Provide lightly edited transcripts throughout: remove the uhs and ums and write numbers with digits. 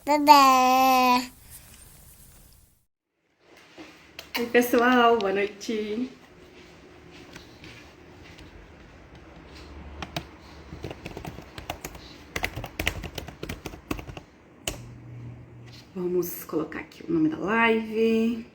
Bebê. Oi, pessoal, boa noite. Vamos colocar aqui o nome da live.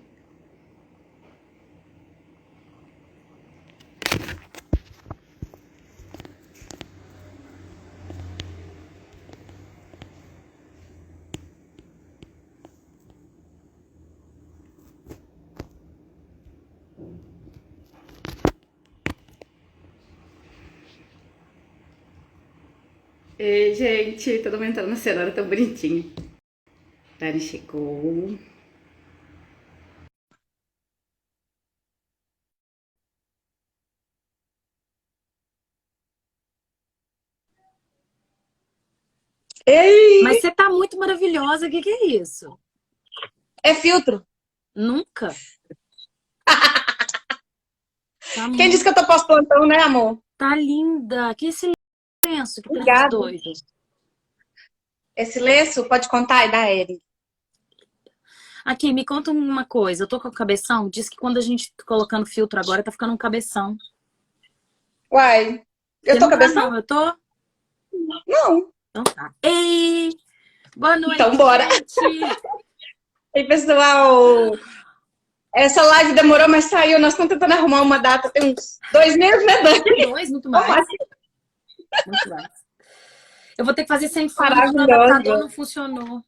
Ei, gente, todo mundo entrando na cenoura tão bonitinho. Dani chegou. Mas Ei, você tá muito maravilhosa, o que é isso? é filtro. Nunca. Tá, Quem disse que eu tô pós-plantão, né, amor? tá linda. Que silêncio, que trem Obrigada. doido. Esse lenço pode contar e da Eri. Aqui, me conta uma coisa. Eu tô com o cabeção. Diz que quando a gente tá colocando filtro agora, tá ficando um cabeção. Uai, eu Você tô não tá, cabeção? não. Eu tô? Não. Então tá. Ei! Boa noite, Então bora. gente! Ei, pessoal. Essa live demorou, mas saiu. Nós estamos tentando arrumar uma data. Tem uns 2 meses, né, Dani? Dois, muito Ou mais. mais. Muito mais. Eu vou ter que fazer sem fone, porque o adaptador Maravilhosa. não funcionou.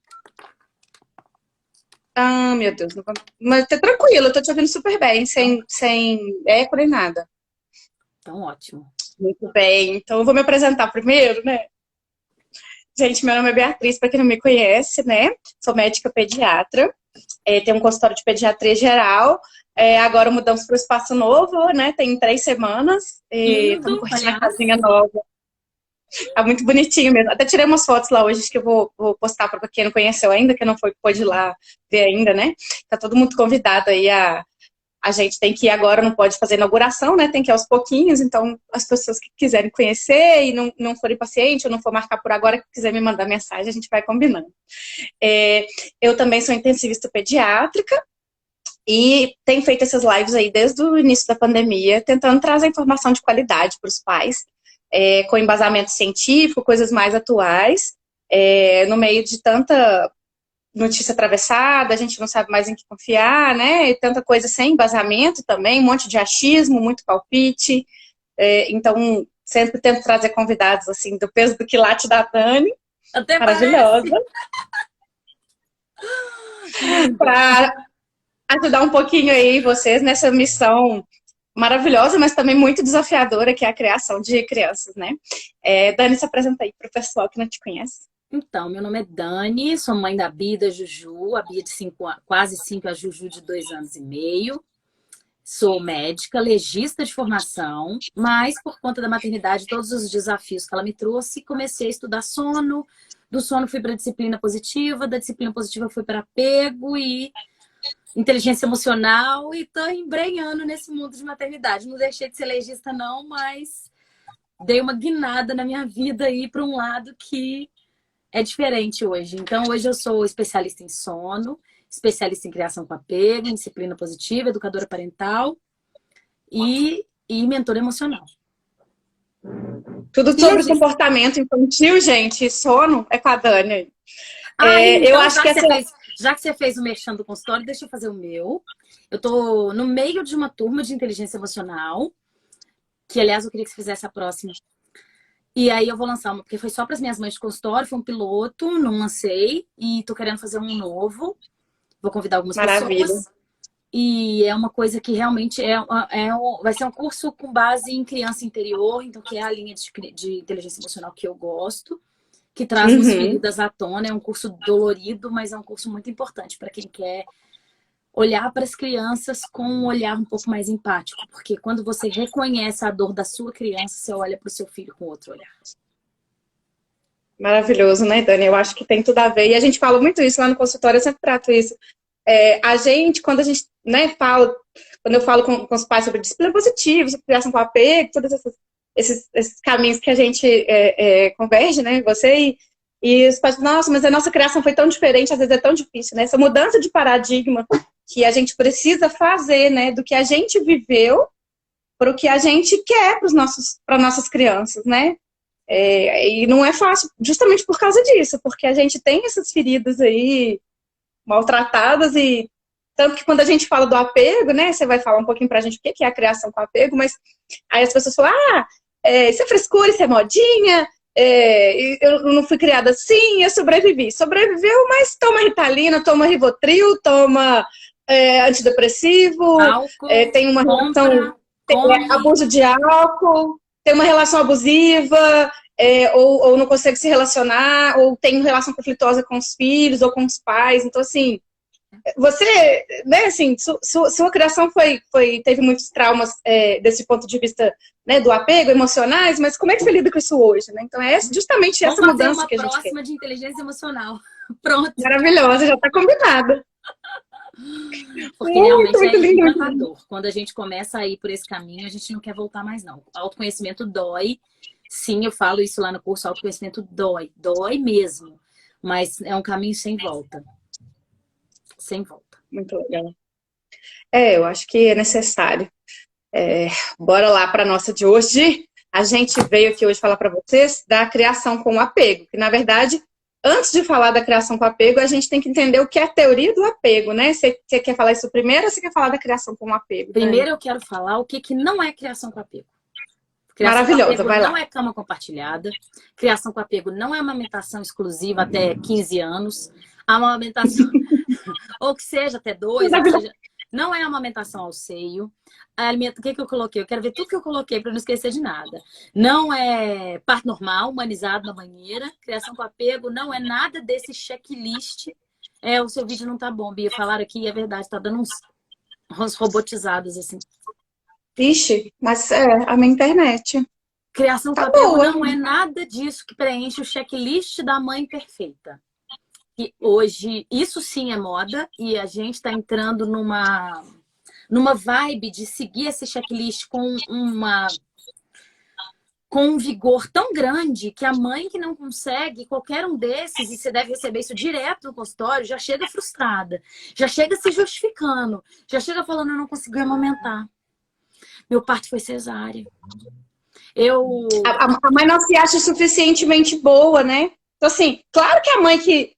Ah, meu Deus. Mas tá tranquilo, eu tô te ouvindo super bem, sem eco nem nada. Então, ótimo. Muito bem. Então eu vou me apresentar primeiro, né? Gente, meu nome é Beatriz, para quem não me conhece, né? Sou médica pediatra, tenho um consultório de pediatria geral. Agora mudamos para o espaço novo, né? Tem 3 semanas. Estamos Lindo, curtindo a aliás. casinha nova. Tá muito bonitinho mesmo. Até tirei umas fotos lá hoje que eu vou postar para quem não conheceu ainda, que não pôde ir lá ver ainda, né? Tá todo mundo convidado aí a gente tem que ir agora, não pode fazer inauguração, né? Tem que ir aos pouquinhos, então as pessoas que quiserem conhecer e não forem paciente ou não for marcar por agora, que quiser me mandar mensagem, a gente vai combinando. Eu também sou intensivista pediátrica e tenho feito essas lives aí desde o início da pandemia, tentando trazer informação de qualidade para os pais, com embasamento científico, coisas mais atuais, no meio de tanta notícia atravessada, a gente não sabe mais em que confiar, né? E tanta coisa sem embasamento também, um monte de achismo, muito palpite. Então, sempre tento trazer convidados, assim, do peso do quilate da Dani, Até maravilhosa, parece. Linda. para ajudar um pouquinho aí vocês nessa missão maravilhosa, mas também muito desafiadora, que é a criação de crianças, né? Dani, se apresenta aí para o pessoal que não te conhece. Então, meu nome é Dani, sou mãe da Bia e da Juju, a Bia de quase 5, a Juju de 2 anos e meio. Sou médica, legista de formação, mas por conta da maternidade, todos os desafios que ela me trouxe, comecei a estudar sono, do sono fui para disciplina positiva, da disciplina positiva fui para apego e inteligência emocional e tô embrenhando nesse mundo de maternidade. Não deixei de ser legista não, mas dei uma guinada na minha vida aí para um lado que é diferente hoje. Então, hoje eu sou especialista em sono, especialista em criação com apego, em disciplina positiva, educadora parental e mentora emocional. Tudo E sobre legista. comportamento infantil, gente, sono, é com a Dani. Eu Então, acho que essa... já que você fez o merchan do consultório, deixa eu fazer o meu. Eu tô no meio de uma turma de inteligência emocional, que, aliás, eu queria que você fizesse a próxima. E aí eu vou lançar uma, porque foi só para as minhas mães de consultório, foi um piloto, não lancei, e tô querendo fazer um novo. Vou convidar algumas Maravilha. pessoas. E é uma coisa que realmente vai ser um curso com base em criança interior, então que é a linha de inteligência emocional que eu gosto, que traz umas Uhum. feridas à tona. É um curso dolorido, mas é um curso muito importante para quem quer olhar para as crianças com um olhar um pouco mais empático, porque quando você reconhece a dor da sua criança, você olha para o seu filho com outro olhar. Maravilhoso, né, Dani? Eu acho que tem tudo a ver. E a gente fala muito isso lá no consultório, eu sempre trato isso. A gente, quando a gente, né, fala, quando eu falo com os pais sobre disciplina positiva, sobre criação com apego, todos esses caminhos que a gente converge, né, você E os pais falam, nossa, mas a nossa criação foi tão diferente, às vezes é tão difícil, né? Essa mudança de paradigma que a gente precisa fazer, né? Do que a gente viveu para o que a gente quer para nossas crianças, né? E não é fácil, justamente por causa disso, porque a gente tem essas feridas aí maltratadas e tanto que quando a gente fala do apego, né? Você vai falar um pouquinho pra gente o que é a criação com apego, mas aí as pessoas falam, isso é frescura, isso é modinha, eu não fui criada assim, eu sobrevivi. Sobreviveu, mas toma Ritalina, toma Rivotril, toma antidepressivo, Álcool, tem uma relação, come. abuso de álcool, tem uma relação abusiva, ou não consegue se relacionar, ou tem uma relação conflituosa com os filhos ou com os pais. Então, assim, você, né, assim, sua criação teve muitos traumas desse ponto de vista, né, do apego, emocionais, mas como é que você lida com isso hoje, né? Então, é justamente essa mudança que a gente quer. Vamos fazer uma próxima de inteligência emocional. Pronto. Maravilhosa, já está combinada. Porque realmente é encantador. Quando a gente começa a ir por esse caminho, a gente não quer voltar mais, não. Autoconhecimento dói. Sim, eu falo isso lá no curso, autoconhecimento dói. Dói mesmo. Mas é um caminho sem volta. Sem volta. Muito legal. Eu acho que é necessário. Bora lá para a nossa de hoje. A gente veio aqui hoje falar para vocês da criação com apego. Que, na verdade, antes de falar da criação com apego, a gente tem que entender o que é a teoria do apego, né? Você quer falar isso primeiro ou você quer falar da criação com apego? Primeiro eu quero falar o que não é criação com apego. Criação Maravilhosa, com apego vai lá. Não é cama compartilhada. Criação com apego não é amamentação exclusiva até 15 anos. A amamentação, ou que seja até 2, ou que seja... Não é amamentação ao seio. O que eu coloquei? Eu quero ver tudo que eu coloquei para não esquecer de nada. Não é parto normal, humanizado na banheira. Criação com apego não é nada desse checklist. O seu vídeo não tá bom, Bia. Falaram aqui e é verdade, tá dando uns robotizados assim. Ixi, mas a minha internet. Criação com apego não é nada disso que preenche o checklist da mãe perfeita. Que hoje, isso sim é moda e a gente está entrando numa vibe de seguir esse checklist com um vigor tão grande que a mãe que não consegue qualquer um desses, e você deve receber isso direto no consultório, já chega frustrada, já chega se justificando, já chega falando, eu não consegui amamentar. Meu parto foi cesárea. A mãe não se acha suficientemente boa, né? Então, assim, claro que a mãe que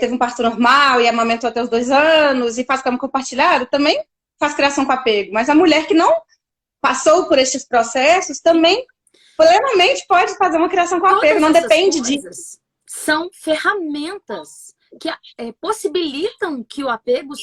teve um parto normal e amamentou até os 2 anos e faz cama compartilhada, também faz criação com apego. Mas a mulher que não passou por estes processos também plenamente pode fazer uma criação com apego, não depende disso. São ferramentas que possibilitam que o apego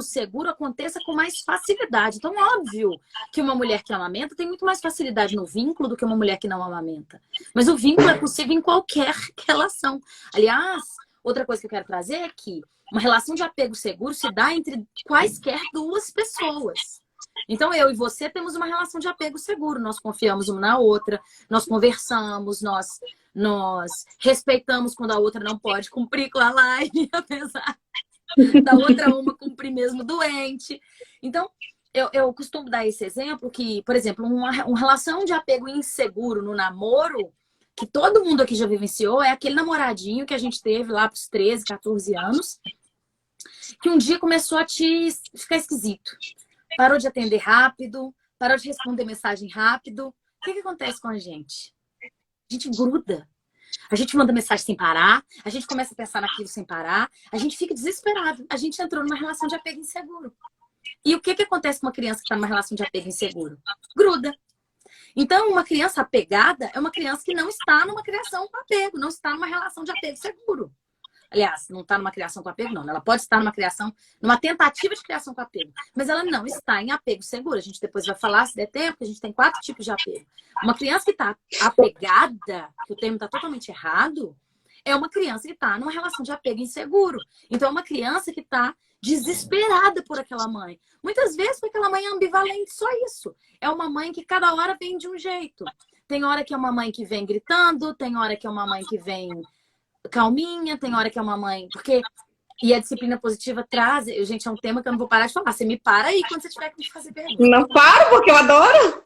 seguro aconteça com mais facilidade. Então, óbvio que uma mulher que amamenta tem muito mais facilidade no vínculo do que uma mulher que não amamenta. Mas o vínculo é possível em qualquer relação. Aliás, outra coisa que eu quero trazer é que uma relação de apego seguro se dá entre quaisquer 2 pessoas. Então, eu e você temos uma relação de apego seguro. Nós confiamos uma na outra, nós conversamos, nós respeitamos quando a outra não pode cumprir com a live, apesar da outra uma cumprir mesmo doente. Então, eu costumo dar esse exemplo que, por exemplo, uma relação de apego inseguro no namoro, que todo mundo aqui já vivenciou, é aquele namoradinho que a gente teve lá para os 13, 14 anos, que um dia começou a te ficar esquisito. Parou de atender rápido, parou de responder mensagem rápido. O que acontece com a gente? A gente gruda. A gente manda mensagem sem parar, a gente começa a pensar naquilo sem parar, a gente fica desesperado. A gente entrou numa relação de apego inseguro. E o que acontece com uma criança que está numa relação de apego inseguro? Gruda. Então, uma criança apegada é uma criança que não está numa criação com apego, não está numa relação de apego seguro. Aliás, não está numa criação com apego, não. Ela pode estar numa tentativa de criação com apego. Mas ela não está em apego seguro. A gente depois vai falar, se der tempo, que a gente tem 4 tipos de apego. Uma criança que está apegada, que o termo está totalmente errado, é uma criança que está numa relação de apego inseguro. Então, é uma criança que está desesperada por aquela mãe. Muitas vezes, porque aquela mãe é ambivalente, só isso. É uma mãe que cada hora vem de um jeito. Tem hora que é uma mãe que vem gritando, tem hora que é uma mãe que vem calminha, tem hora que é uma mãe... E a disciplina positiva traz... Gente, é um tema que eu não vou parar de falar. Você me para aí quando você tiver que me fazer pergunta. Não paro, porque eu adoro.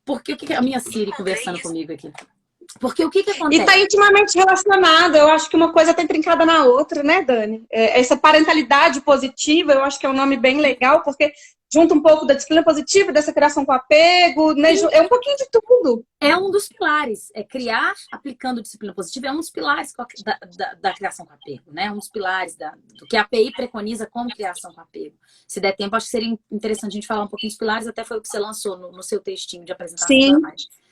Porque o que a minha Siri conversando comigo aqui? Porque o que E acontece? está intimamente relacionado. Eu acho que uma coisa está intrincada na outra, né, Dani? Essa parentalidade positiva, eu acho que é um nome bem legal, porque junta um pouco da disciplina positiva, dessa criação com apego, né? É um pouquinho de tudo. É um dos pilares. Criar aplicando disciplina positiva é um dos pilares da criação com apego, né? Um dos pilares do que a API preconiza como criação com apego. Se der tempo, acho que seria interessante a gente falar um pouquinho dos pilares, até foi o que você lançou no seu textinho de apresentação. Sim,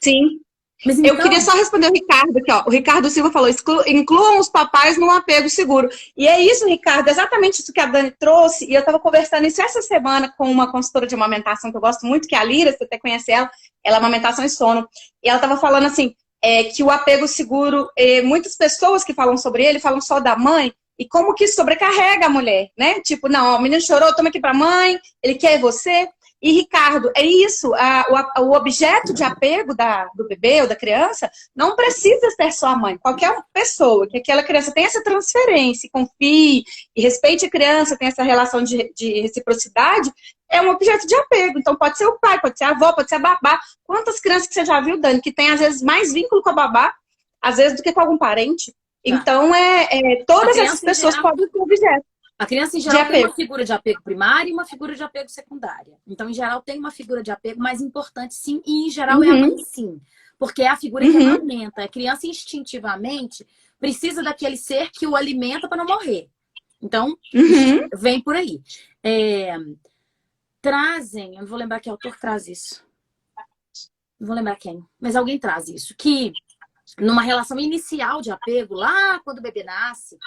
sim. Mas então... Eu queria só responder o Ricardo aqui, ó. O Ricardo Silva falou, incluam os papais num apego seguro. E é isso, Ricardo, exatamente isso que a Dani trouxe. E eu estava conversando isso essa semana com uma consultora de amamentação que eu gosto muito, que é a Lira, você até conhece ela. Ela é amamentação e sono. E ela estava falando assim, que o apego seguro, muitas pessoas que falam sobre ele, falam só da mãe. E como que isso sobrecarrega a mulher, né? Tipo, não, ó, o menino chorou, toma aqui pra mãe, ele quer você. E, Ricardo, é isso, o objeto de apego do bebê ou da criança não precisa ser só a mãe. Qualquer pessoa, que aquela criança tenha essa transferência, confie e respeite a criança, tenha essa relação de reciprocidade, é um objeto de apego. Então, pode ser o pai, pode ser a avó, pode ser a babá. Quantas crianças que você já viu, Dani, que tem, às vezes, mais vínculo com a babá, às vezes, do que com algum parente? Então, todas essas pessoas podem ser objeto. A criança, em geral, tem uma figura de apego primária e uma figura de apego secundária. Então, em geral, tem uma figura de apego mais importante, sim, e, em geral, é a mãe, sim. Porque é a figura que amamenta. A criança, instintivamente, precisa daquele ser que o alimenta para não morrer. Então, vem por aí. Trazem, eu não vou lembrar que autor traz isso. Não vou lembrar quem, mas alguém traz isso. Que, numa relação inicial de apego, lá quando o bebê nasce,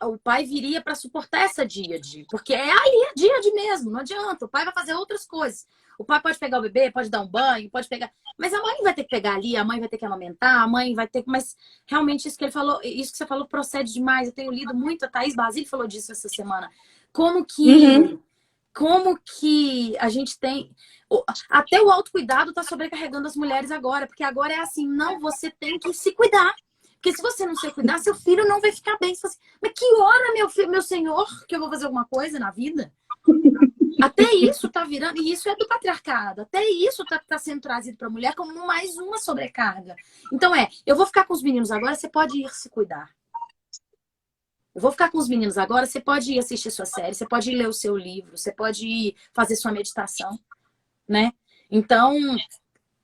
o pai viria para suportar essa díade, porque é ali a díade mesmo, não adianta, o pai vai fazer outras coisas. O pai pode pegar o bebê, pode dar um banho, pode pegar... Mas a mãe vai ter que pegar ali, a mãe vai ter que amamentar, a mãe vai ter que... Mas realmente isso que ele falou, isso que você falou procede demais. Eu tenho lido muito, a Thaís Basile falou disso essa semana. Como que a gente tem... Até o autocuidado está sobrecarregando as mulheres agora, porque agora é assim, não, você tem que se cuidar. Porque se você não se cuidar, seu filho não vai ficar bem. Você fala assim, mas que hora, meu senhor, que eu vou fazer alguma coisa na vida? Até isso tá virando, e isso é do patriarcado, até isso tá sendo trazido para a mulher como mais uma sobrecarga. Então eu vou ficar com os meninos agora, você pode ir se cuidar. Eu vou ficar com os meninos agora, você pode ir assistir sua série, você pode ir ler o seu livro, você pode ir fazer sua meditação, né? Então,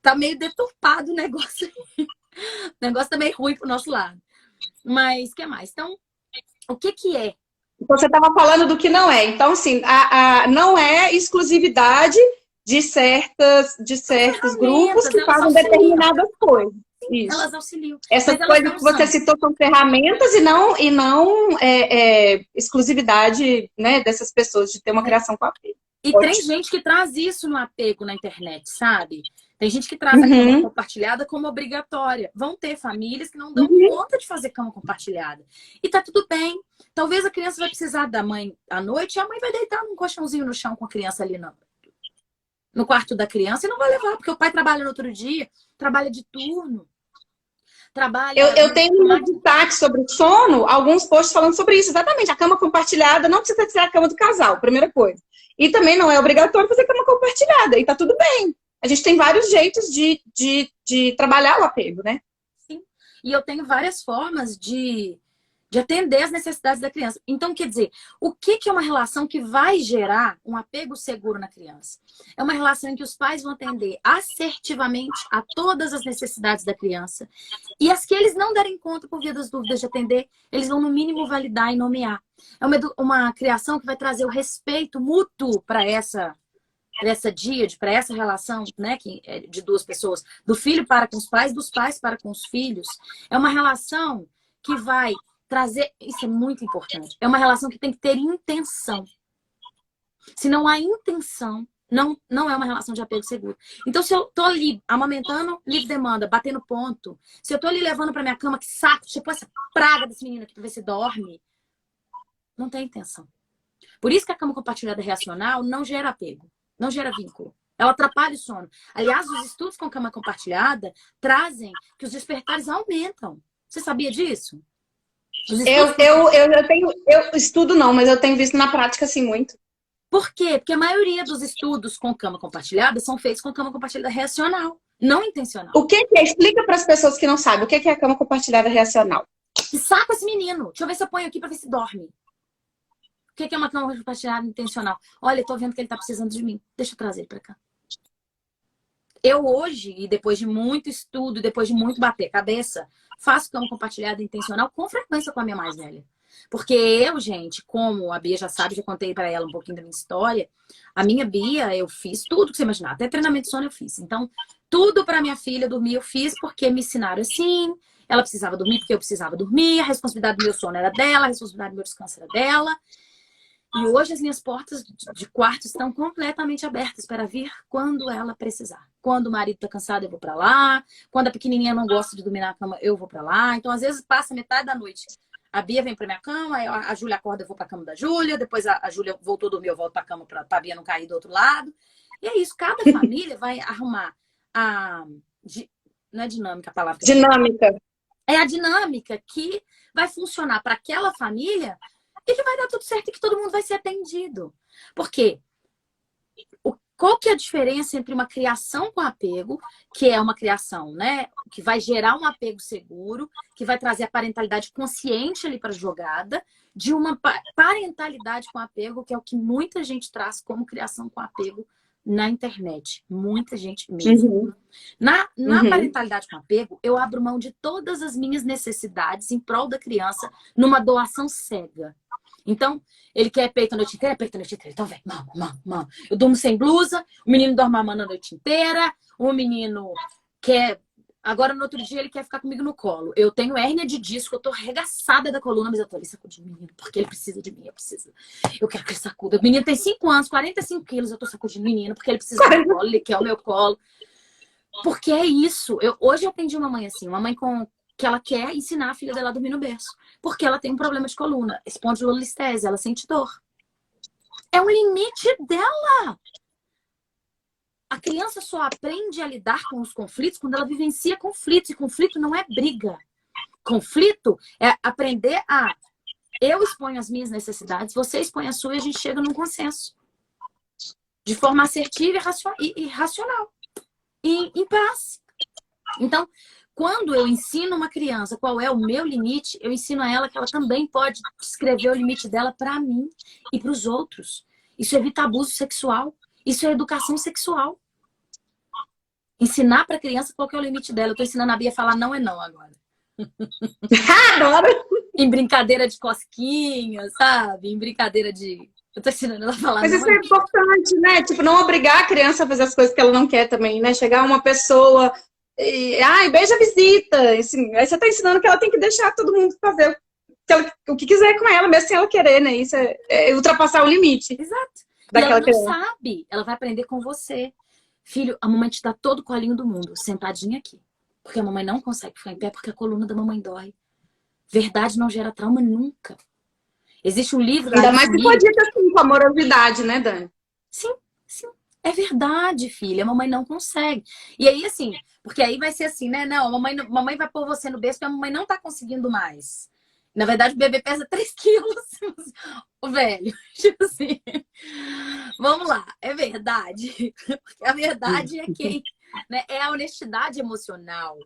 tá meio deturpado o negócio aí. O negócio tá meio ruim pro nosso lado. Mas, o que mais? Então, o que é? Você estava falando do que não é. Então, assim, não é exclusividade de certos grupos que fazem determinadas coisas. Isso. Elas auxiliam. Essas coisas que você citou são ferramentas e não exclusividade, né, dessas pessoas de ter uma criação com apego. E tem gente que traz isso no apego na internet, sabe? Tem gente que traz a cama compartilhada como obrigatória. Vão ter famílias que não dão conta de fazer cama compartilhada. E tá tudo bem. Talvez a criança vai precisar da mãe à noite e a mãe vai deitar num colchãozinho no chão com a criança ali no quarto da criança e não vai levar, porque o pai trabalha no outro dia, trabalha de turno. Eu tenho um destaque sobre o sono, alguns posts falando sobre isso. Exatamente, a cama compartilhada não precisa ser a cama do casal, primeira coisa. E também não é obrigatório fazer cama compartilhada. E tá tudo bem. A gente tem vários jeitos de trabalhar o apego, né? Sim. E eu tenho várias formas de atender as necessidades da criança. Então, quer dizer, o que é uma relação que vai gerar um apego seguro na criança? É uma relação em que os pais vão atender assertivamente a todas as necessidades da criança. E as que eles não derem conta por via das dúvidas de atender, eles vão, no mínimo, validar e nomear. É uma criação que vai trazer o respeito mútuo para essa díade, para essa relação, né, de duas pessoas, do filho para com os pais, dos pais para com os filhos. É uma relação que vai trazer, isso é muito importante, é uma relação que tem que ter intenção. Se não há intenção, não é uma relação de apego seguro. Então, se eu tô ali amamentando livre demanda, batendo ponto, se eu tô ali levando para minha cama, que saco, tipo essa praga desse menino aqui pra ver se dorme, não tem intenção. Por isso que a cama compartilhada reacional não gera apego. Não gera vínculo. Ela atrapalha o sono. Aliás, os estudos com cama compartilhada trazem que os despertares aumentam. Você sabia disso? Eu estudo não, mas eu tenho visto na prática, assim, muito. Por quê? Porque a maioria dos estudos com cama compartilhada são feitos com cama compartilhada reacional. Não intencional. O que é? Explica para as pessoas que não sabem. O que é a cama compartilhada reacional? Que saco esse menino. Deixa eu ver se eu ponho aqui pra ver se dorme. O que é uma cama compartilhada intencional? Olha, eu tô vendo que ele tá precisando de mim. Deixa eu trazer ele pra cá. Eu hoje, e depois de muito estudo, depois de muito bater cabeça, faço cama compartilhada intencional com frequência com a minha mais velha. Porque eu, gente, como a Bia já sabe, já contei pra ela um pouquinho da minha história, a minha Bia, eu fiz tudo que você imaginar, até treinamento de sono eu fiz. Então, tudo pra minha filha dormir eu fiz porque me ensinaram assim, ela precisava dormir porque eu precisava dormir, a responsabilidade do meu sono era dela, a responsabilidade do meu descanso era dela. E hoje as minhas portas de quarto estão completamente abertas para vir quando ela precisar. Quando o marido tá cansado, eu vou para lá. Quando a pequenininha não gosta de dormir na cama, eu vou para lá. Então, às vezes, passa metade da noite. A Bia vem para minha cama, a Júlia acorda, eu vou para a cama da Júlia. Depois a Júlia voltou a dormir, eu volto para a cama para a Bia não cair do outro lado. E é isso. Cada família vai arrumar a... Não é dinâmica a palavra. Dinâmica. É a dinâmica que vai funcionar para aquela família e que vai dar tudo certo e que todo mundo vai ser atendido. Porque qual que é a diferença entre uma criação com apego, que é uma criação, né, que vai gerar um apego seguro, que vai trazer a parentalidade consciente ali para a jogada, de uma parentalidade com apego, que é o que muita gente traz como criação com apego na internet. Muita gente mesmo. Uhum. Na parentalidade com apego, eu abro mão de todas as minhas necessidades em prol da criança numa doação cega. Então, ele quer peito a noite inteira, peito a noite inteira. Então, vem, mama. Eu durmo sem blusa, o menino dorme mamando a noite inteira, o menino quer... Agora, no outro dia, ele quer ficar comigo no colo. Eu tenho hérnia de disco, eu tô arregaçada da coluna, mas eu tô ali sacudindo o menino, porque ele precisa de mim, eu quero que ele sacuda. O menino tem 5 anos, 45 quilos, eu tô sacudindo o menino, porque ele precisa do meu colo, ele quer o meu colo. Porque é isso. Hoje eu atendi uma mãe assim, uma mãe que ela quer ensinar a filha dela a dormir no berço. Porque ela tem um problema de coluna, espondilolistese, ela sente dor. É o limite dela. A criança só aprende a lidar com os conflitos quando ela vivencia conflitos. E conflito não é briga. Conflito é aprender a... Eu exponho as minhas necessidades, você expõe a sua e a gente chega num consenso. De forma assertiva e racional. E em paz. Então, quando eu ensino uma criança qual é o meu limite, eu ensino a ela que ela também pode descrever o limite dela para mim e para os outros. Isso evita abuso sexual. Isso é educação sexual. Ensinar para a criança qual que é o limite dela. Eu estou ensinando a Bia a falar não é não agora. Adoro! Em brincadeira de cosquinha, sabe? Em brincadeira de... Eu tô ensinando ela a falar Mas não isso é importante, né? Tipo, não obrigar a criança a fazer as coisas que ela não quer também, né? Chegar uma pessoa e... Ai, beija a visita. Assim, aí você tá ensinando que ela tem que deixar todo mundo fazer o que quiser com ela, mesmo sem ela querer, né? Isso é ultrapassar o limite. Exato. E Daquela ela não criança. sabe. Ela vai aprender com você. Filho, a mamãe te dá todo o colinho do mundo, sentadinha aqui. Porque a mamãe não consegue ficar em pé porque a coluna da mamãe dói. Verdade não gera trauma nunca. Existe um livro... Ainda mais se pode ir assim, com amorosidade, né, Dani? Sim. É verdade, filha. A mamãe não consegue. E aí, assim, porque aí vai ser assim, né? Não, a mamãe vai pôr você no berço porque a mamãe não tá conseguindo mais. Na verdade, o bebê pesa 3 quilos. O velho, tipo assim. Vamos lá, é verdade. Porque a verdade é quem, né? É a honestidade emocional.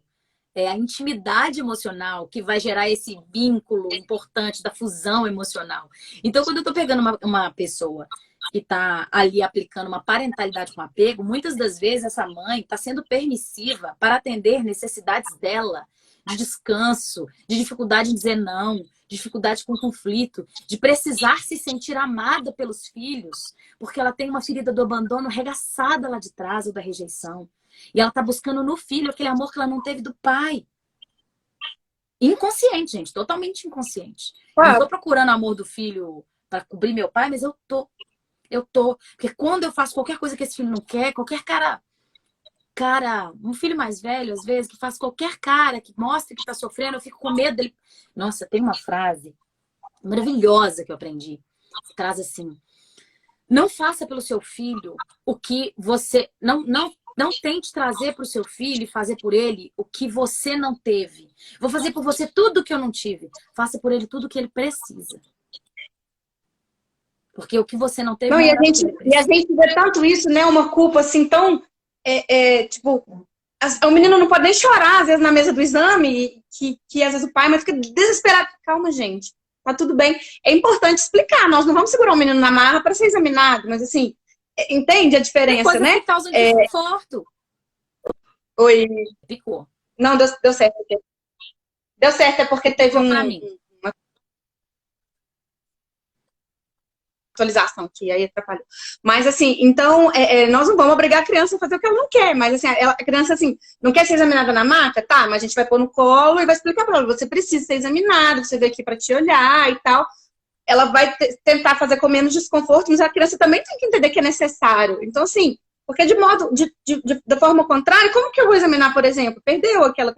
É a intimidade emocional que vai gerar esse vínculo importante da fusão emocional. Então, quando eu tô pegando uma pessoa que tá ali aplicando uma parentalidade com apego, muitas das vezes essa mãe tá sendo permissiva para atender necessidades dela, de descanso, de dificuldade em dizer não, dificuldade com conflito, de precisar se sentir amada pelos filhos, porque ela tem uma ferida do abandono regaçada lá de trás ou da rejeição. E ela tá buscando no filho aquele amor que ela não teve do pai. Inconsciente, gente, totalmente inconsciente. Eu não tô procurando amor do filho para cobrir meu pai, mas eu tô. Porque quando eu faço qualquer coisa que esse filho não quer, qualquer cara, um filho mais velho, às vezes, que faz qualquer cara, que mostra que tá sofrendo, eu fico com medo dele. Nossa, tem uma frase maravilhosa que eu aprendi. Que traz assim: não faça pelo seu filho o que você... Não tente trazer para o seu filho e fazer por ele o que você não teve. Vou fazer por você tudo que eu não tive. Faça por ele tudo que ele precisa. Porque o que você não teve... Não, e a gente vê tanto isso, né? Uma culpa assim tão... tipo, O menino não pode nem chorar, às vezes, na mesa do exame, que às vezes o pai fica desesperado. Calma, gente, tá tudo bem. É importante explicar, nós não vamos segurar o menino na marra para ser examinado, mas assim, entende a diferença, Tem coisas né? que causam desconforto. Oi. Ficou. Não, deu certo. Deu certo, é porque teve uma atualização aqui, aí atrapalhou. Mas assim, então, nós não vamos obrigar a criança a fazer o que ela não quer, mas assim, a criança assim, não quer ser examinada na maca? Tá, mas a gente vai pôr no colo e vai explicar pra ela, você precisa ser examinado, você veio aqui pra te olhar e tal. Ela vai tentar fazer com menos desconforto, mas a criança também tem que entender que é necessário. Então, assim, porque da forma contrária, como que eu vou examinar, por exemplo? Perdeu aquela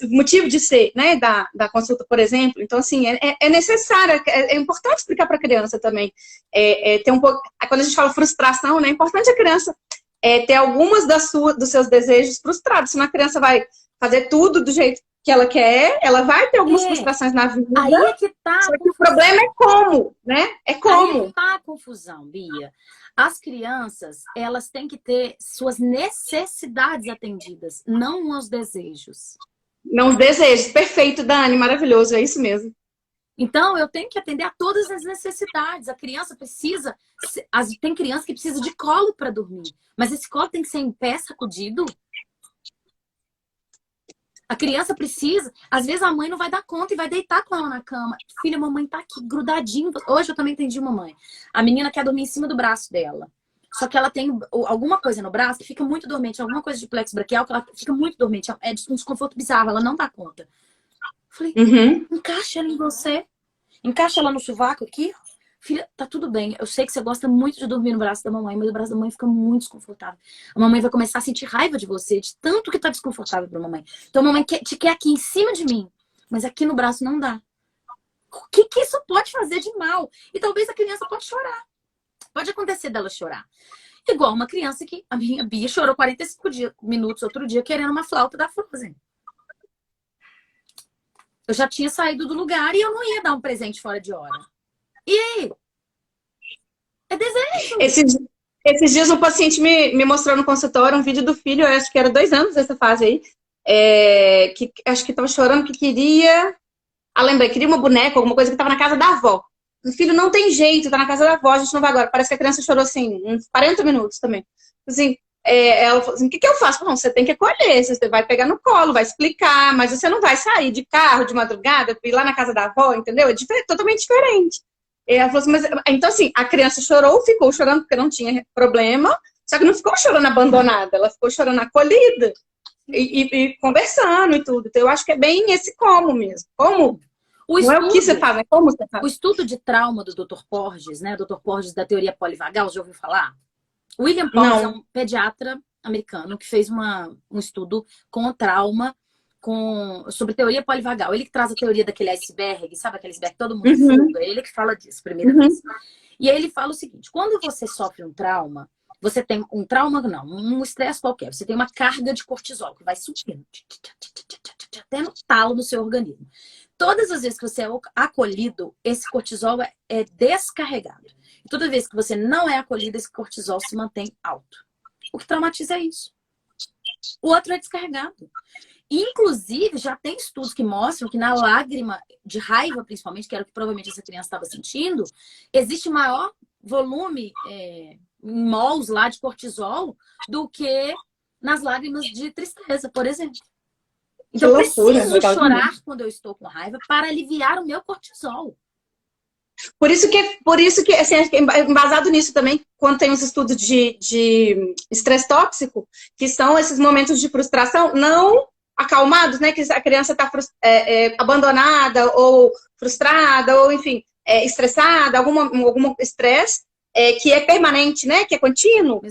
motivo de ser, né, da consulta, por exemplo. Então, assim, é necessário, é importante explicar para a criança também. Ter um pouco, quando a gente fala frustração, né, é importante a criança ter algumas dos seus desejos frustrados. Senão a criança vai fazer tudo do jeito que ela quer, ela vai ter algumas frustrações na vida. Aí é que tá. Só que o problema é como, né? É como. Aí é que tá a confusão, Bia. As crianças, elas têm que ter suas necessidades atendidas, não os desejos. Não os desejos. Perfeito, Dani, maravilhoso, é isso mesmo. Então, eu tenho que atender a todas as necessidades. A criança precisa... Tem criança que precisa de colo para dormir. Mas esse colo tem que ser em pé, sacudido. A criança precisa... Às vezes a mãe não vai dar conta e vai deitar com ela na cama. Filha, mamãe tá aqui, grudadinho. Hoje eu também entendi mamãe. A menina quer dormir em cima do braço dela. Só que ela tem alguma coisa no braço que fica muito dormente. Alguma coisa de plexo braquial que ela fica muito dormente. É de um desconforto bizarro. Ela não dá conta. Falei, encaixa ela em você. Encaixa ela no sovaco aqui. Filha, tá tudo bem. Eu sei que você gosta muito de dormir no braço da mamãe, mas o braço da mamãe fica muito desconfortável. A mamãe vai começar a sentir raiva de você, de tanto que tá desconfortável pra mamãe. Então a mamãe te quer aqui em cima de mim, mas aqui no braço não dá. O que isso pode fazer de mal? E talvez a criança pode chorar. Pode acontecer dela chorar. Igual uma criança que a minha Bia chorou 45 minutos outro dia querendo uma flauta da Frozen. Eu já tinha saído do lugar e eu não ia dar um presente fora de hora. E aí? É desejo. Esses dias um paciente me mostrou no consultório um vídeo do filho, eu acho que era 2 anos dessa fase aí, que acho que estava chorando que queria... lembrei, queria uma boneca, alguma coisa que estava na casa da avó. O filho não tem jeito, tá na casa da avó, a gente não vai agora. Parece que a criança chorou assim, uns 40 minutos também. Assim, ela falou assim, o que eu faço? Não, você tem que acolher, você vai pegar no colo, vai explicar, mas você não vai sair de carro de madrugada, ir lá na casa da avó, entendeu? É totalmente diferente. Ela falou assim, mas, então assim, a criança chorou, ficou chorando porque não tinha problema, só que não ficou chorando abandonada, ela ficou chorando acolhida e conversando e tudo. Então eu acho que é bem esse como mesmo. Como? Não é o que você faz, é como você faz. O estudo de trauma do Dr. Porges, né? Dr. Porges da teoria polivagal, já ouviu falar? William Porges é um pediatra americano que fez um estudo com o trauma sobre teoria polivagal. Ele que traz a teoria daquele iceberg, sabe aquele iceberg que todo mundo fuga? Ele que fala disso, primeira vez. E aí ele fala o seguinte, quando você sofre um trauma, você tem um trauma, não, um estresse qualquer, você tem uma carga de cortisol que vai subindo até no talo do seu organismo. Todas as vezes que você é acolhido, esse cortisol é descarregado. E toda vez que você não é acolhido, esse cortisol se mantém alto. O que traumatiza é isso. O outro é descarregado. Inclusive, já tem estudos que mostram que na lágrima de raiva, principalmente, que era o que provavelmente essa criança estava sentindo, existe maior volume em mols lá de cortisol do que nas lágrimas de tristeza, por exemplo. Então, eu preciso chorar quando eu estou com raiva para aliviar o meu cortisol. Por isso que assim, embasado nisso também, quando tem os estudos de estresse tóxico, que são esses momentos de frustração não acalmados, né? Que a criança está abandonada ou frustrada, ou enfim, estressada, algum estresse que é permanente, né? Que é contínuo,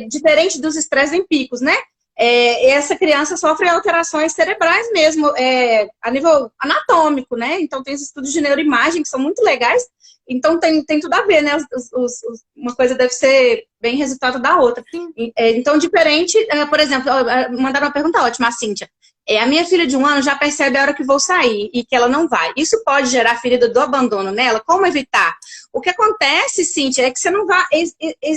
diferente dos estresses em picos, né? Essa criança sofre alterações cerebrais mesmo, a nível anatômico, né? Então tem os estudos de neuroimagem que são muito legais, então tem tudo a ver, né? Uma coisa deve ser bem resultado da outra. Então, diferente, por exemplo, mandaram uma pergunta ótima, a Cíntia. A minha filha de 1 ano já percebe a hora que vou sair e que ela não vai. Isso pode gerar ferida do abandono nela? Como evitar? O que acontece, Cíntia, é que você não vai...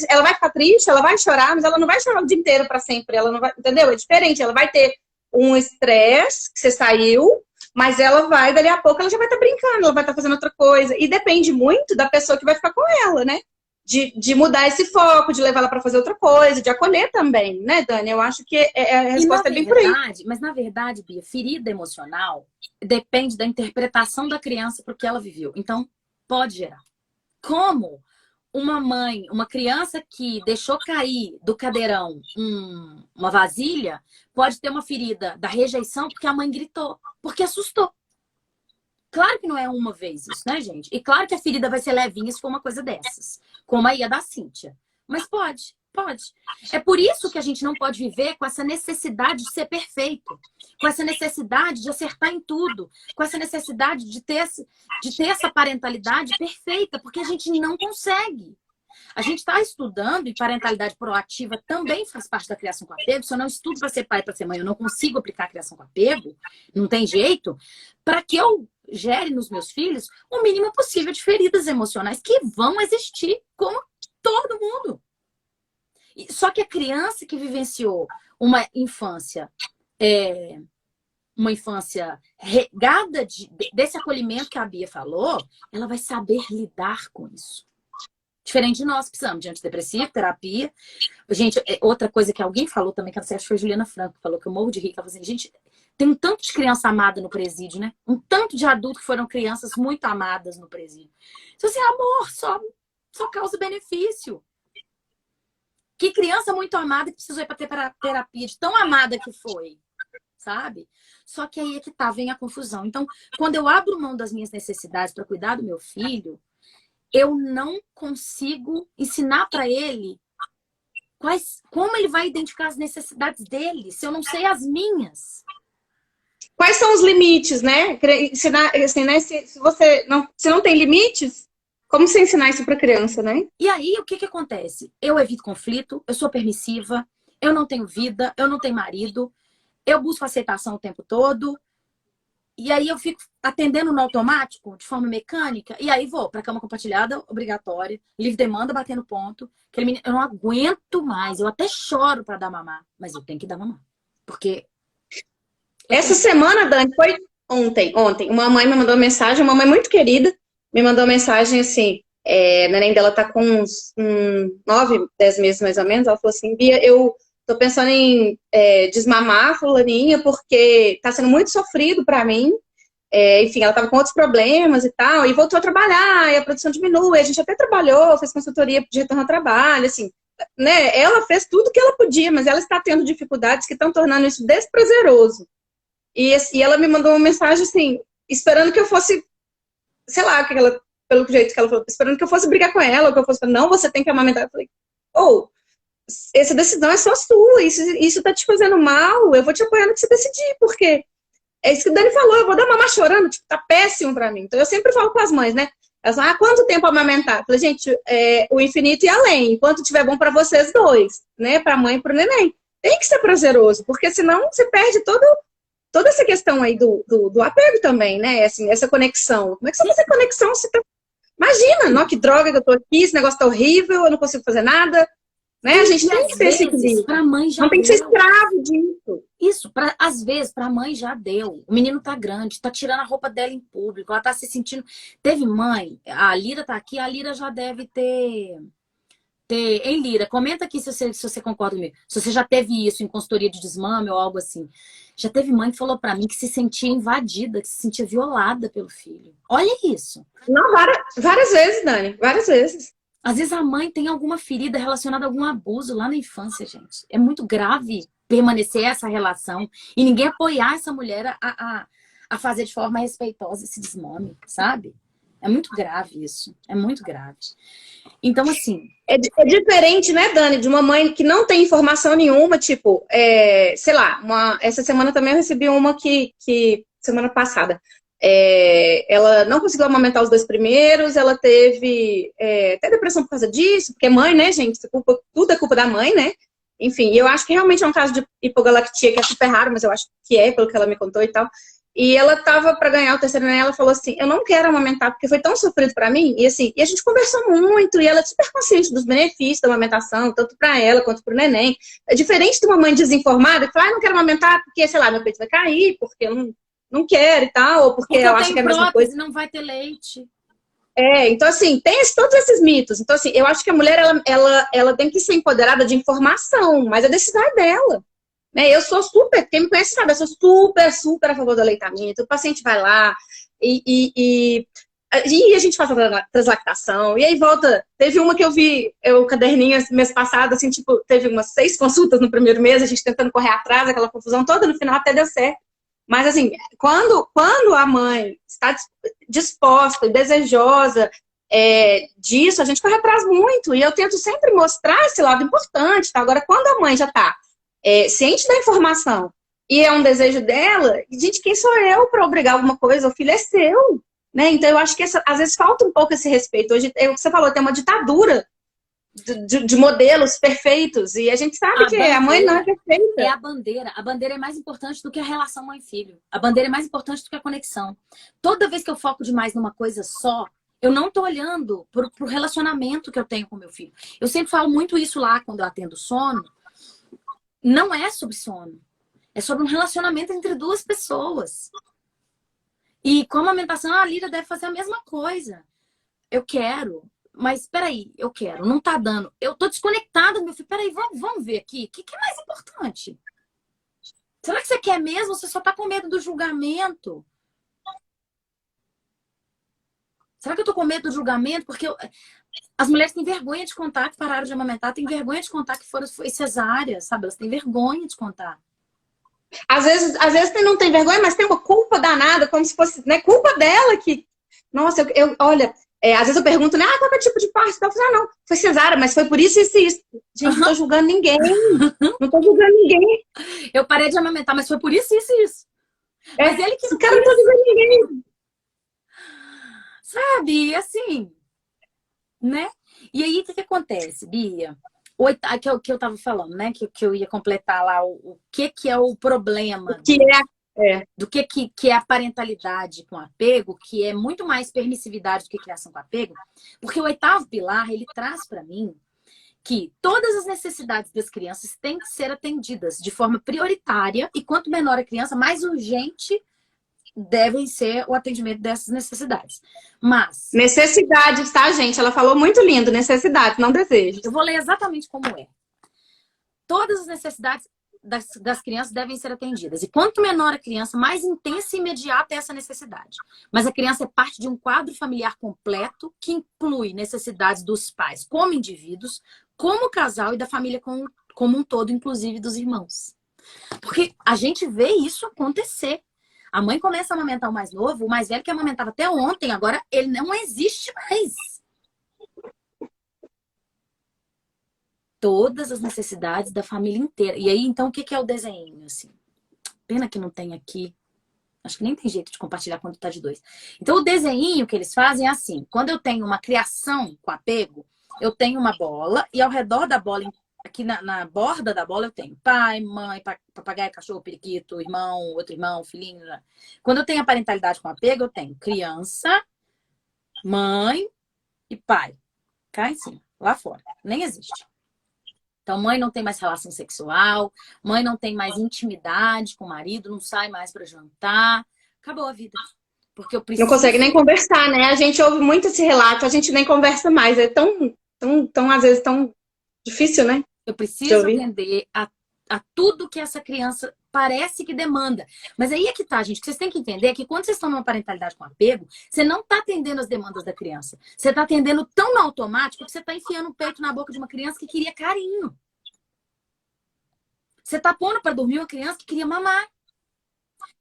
Ela vai ficar triste, ela vai chorar, mas ela não vai chorar o dia inteiro pra sempre. Ela não vai, entendeu? É diferente. Ela vai ter um estresse, que você saiu, mas ela vai, dali a pouco, ela já vai estar brincando, ela vai estar fazendo outra coisa. E depende muito da pessoa que vai ficar com ela, né? De mudar esse foco, de levar ela para fazer outra coisa, de acolher também, né, Dani? Eu acho que a resposta é bem por aí. Mas na verdade, Bia, ferida emocional depende da interpretação da criança para o que ela viveu. Então, pode gerar. Como uma mãe, uma criança que deixou cair do cadeirão uma vasilha, pode ter uma ferida da rejeição porque a mãe gritou, porque assustou. Claro que não é uma vez isso, né, gente? E claro que a ferida vai ser levinha se for uma coisa dessas, como aí a da Cíntia. Mas pode. É por isso que a gente não pode viver com essa necessidade de ser perfeito, com essa necessidade de acertar em tudo, com essa necessidade de ter essa parentalidade perfeita, porque a gente não consegue. A gente está estudando, e parentalidade proativa também faz parte da criação com apego. Se eu não estudo para ser pai, para ser mãe, eu não consigo aplicar a criação com apego, não tem jeito, para que eu gere nos meus filhos o mínimo possível de feridas emocionais que vão existir, como todo mundo. Só que a criança que vivenciou uma infância regada desse acolhimento que a Bia falou, ela vai saber lidar com isso. Diferente de nós, precisamos de antidepressivo, terapia. Gente, outra coisa que alguém falou também, que eu não sei, acho que foi a Juliana Franco, que falou que eu morro de rir, que ela falou assim, gente, tem um tanto de criança amada no presídio, né? Um tanto de adultos que foram crianças muito amadas no presídio. Então, assim, amor só causa benefício. Que criança muito amada que precisou ir para ter terapia, de tão amada que foi, sabe? Só que aí é que vem a confusão. Então, quando eu abro mão das minhas necessidades para cuidar do meu filho, eu não consigo ensinar para ele como ele vai identificar as necessidades dele, se eu não sei as minhas. Quais são os limites, né? Ensinar, assim, né? Se você não tem limites, como você ensinar isso para criança, né? E aí, o que acontece? Eu evito conflito, eu sou permissiva, eu não tenho vida, eu não tenho marido, eu busco aceitação o tempo todo, e aí eu fico atendendo no automático, de forma mecânica, e aí vou para cama compartilhada, obrigatória, livre demanda, batendo ponto. Aquele menino, eu não aguento mais, eu até choro para dar mamar, mas eu tenho que dar mamar. Porque... Essa semana, Dani, foi ontem, uma mãe me mandou uma mensagem, uma mãe muito querida, me mandou uma mensagem assim, a neném dela tá com uns 9, 10 meses mais ou menos, ela falou assim, Bia, eu tô pensando em desmamar a fulaninha porque tá sendo muito sofrido pra mim, enfim, ela tava com outros problemas e tal, e voltou a trabalhar, e a produção diminui, a gente até trabalhou, fez consultoria de retorno ao trabalho, assim, né, ela fez tudo que ela podia, mas ela está tendo dificuldades que estão tornando isso desprazeroso. E ela me mandou uma mensagem assim, esperando que eu fosse, sei lá, pelo jeito que ela falou, esperando que eu fosse brigar com ela, ou que eu fosse, não, você tem que amamentar. Eu falei, essa decisão é só sua, isso tá te fazendo mal, eu vou te apoiar no que você decidir, porque é isso que o Dani falou, eu vou dar mamar chorando, tipo, tá péssimo pra mim. Então eu sempre falo com as mães, né? Elas falam, quanto tempo amamentar? Eu falei, gente, o infinito e além, enquanto tiver bom pra vocês dois, né? Pra mãe e pro neném. Tem que ser prazeroso, porque senão você perde toda essa questão aí do apego também, né? Assim, essa conexão. Como é que você faz essa conexão? Você tá... Imagina, não, que droga que eu tô aqui, esse negócio tá horrível, eu não consigo fazer nada. Né? A gente tem que ter esse equilíbrio. Não tem que ser escravo disso. Isso, às vezes, pra mãe já deu. O menino tá grande, tá tirando a roupa dela em público, ela tá se sentindo... Teve mãe, a Lira tá aqui, a Lira já deve ter... Hein, Lira? Comenta aqui se você concorda comigo. Se você já teve isso em consultoria de desmame ou algo assim. Já teve mãe que falou pra mim que se sentia invadida, que se sentia violada pelo filho. Olha isso. Não, várias vezes, Dani. Várias vezes. Às vezes a mãe tem alguma ferida relacionada a algum abuso lá na infância, gente. É muito grave permanecer essa relação e ninguém apoiar essa mulher a fazer de forma respeitosa esse desmame, sabe? É muito grave isso. É muito grave. Então, assim... É diferente, né, Dani, de uma mãe que não tem informação nenhuma, tipo, sei lá, essa semana também eu recebi uma que semana passada, ela não conseguiu amamentar os 2 primeiros, ela teve até depressão por causa disso, porque mãe, né, gente, tudo é culpa da mãe, né? Enfim, eu acho que realmente é um caso de hipogalactia que é super raro, mas eu acho que pelo que ela me contou e tal. E ela tava para ganhar o terceiro neném, ela falou assim, eu não quero amamentar, porque foi tão sofrido para mim. E assim, e a gente conversou muito, e ela é super consciente dos benefícios da amamentação, tanto para ela quanto para o neném. É diferente de uma mãe desinformada que fala, não quero amamentar porque, sei lá, meu peito vai cair, porque eu não quero e tal, ou porque eu acho que é a mesma coisa. Não vai ter leite. Então assim, tem todos esses mitos. Então assim, eu acho que a mulher, ela tem que ser empoderada de informação, mas a decisão é dela. Né? Eu sou super, quem me conhece sabe, eu sou super a favor do aleitamento. O paciente vai lá e a gente faz a translactação, e aí volta. Teve uma que eu vi, o caderninho mês passado, assim, tipo, teve umas 6 consultas no primeiro mês, a gente tentando correr atrás, aquela confusão toda, no final até deu certo. Mas assim, quando a mãe está disposta e desejosa disso, a gente corre atrás muito. E eu tento sempre mostrar esse lado importante. Tá? Agora, quando a mãe já está ciente da informação e é um desejo dela, gente, quem sou eu para obrigar alguma coisa? O filho é seu. Né? Então, eu acho que às vezes falta um pouco esse respeito. Hoje, é o que você falou, tem uma ditadura de modelos perfeitos, e a gente sabe que a mãe não é perfeita. É a bandeira. A bandeira é mais importante do que a relação mãe-filho. A bandeira é mais importante do que a conexão. Toda vez que eu foco demais numa coisa só, eu não tô olhando pro relacionamento que eu tenho com meu filho. Eu sempre falo muito isso lá quando eu atendo sono. Não é sobre sono. É sobre um relacionamento entre duas pessoas. E com a amamentação, a Lira deve fazer a mesma coisa. Eu quero... Mas, peraí, eu quero, não tá dando. Eu tô desconectada, meu filho. Peraí, vamos ver aqui. O que é mais importante? Será que você quer mesmo? Você só tá com medo do julgamento? Será que eu tô com medo do julgamento? Porque as mulheres têm vergonha de contar que pararam de amamentar, têm vergonha de contar que foi cesárea, sabe? Elas têm vergonha de contar. Às vezes não tem vergonha, mas tem uma culpa danada, como se fosse, né, culpa dela que... Nossa, olha... às vezes eu pergunto, né? Qual é o tipo de parto? Eu falo, não, foi cesárea, mas foi por isso e isso. Gente, não tô julgando ninguém. Não tô julgando ninguém. Eu parei de amamentar, mas foi por isso e isso. Mas ele que não cara não tá julgando ninguém. Sabe, assim, né? E aí, o que acontece, Bia? Que eu tava falando, né? Que eu ia completar lá o que é o problema. O que do que é a parentalidade com apego, que é muito mais permissividade do que criação com apego, porque o 8º pilar, ele traz para mim que todas as necessidades das crianças têm que ser atendidas de forma prioritária, e quanto menor a criança, mais urgente devem ser o atendimento dessas necessidades. Mas... necessidades, tá, gente? Ela falou muito lindo, necessidades, não desejos. Eu vou ler exatamente como é. Todas as necessidades das crianças devem ser atendidas. E quanto menor a criança, mais intensa e imediata é essa necessidade. Mas a criança é parte de um quadro familiar completo que inclui necessidades dos pais como indivíduos, como casal e da família como um todo, inclusive dos irmãos. Porque a gente vê isso acontecer. A mãe começa a amamentar o mais novo, o mais velho que amamentava até ontem, agora ele não existe mais. Todas as necessidades da família inteira. E aí, então, o que é o desenho? Assim? Pena que não tem aqui. Acho que nem tem jeito de compartilhar quando tá de 2. Então, o desenho que eles fazem é assim. Quando eu tenho uma criação com apego, eu tenho uma bola e ao redor da bola, aqui na borda da bola, eu tenho pai, mãe, papagaio, cachorro, periquito, irmão, outro irmão, filhinho. Né? Quando eu tenho a parentalidade com apego, eu tenho criança, mãe e pai. Cá em cima, lá fora. Nem existe. Então, mãe não tem mais relação sexual, mãe não tem mais intimidade com o marido, não sai mais para jantar. Acabou a vida. Porque eu preciso... não consegue nem conversar, né? A gente ouve muito esse relato, a gente nem conversa mais. É tão às vezes, tão difícil, né? Eu preciso atender a tudo que essa criança parece que demanda. Mas aí é que tá, gente. O que vocês têm que entender é que quando vocês estão numa parentalidade com apego, você não tá atendendo as demandas da criança. Você tá atendendo tão no automático que você tá enfiando o peito na boca de uma criança que queria carinho. Você tá pondo para dormir uma criança que queria mamar.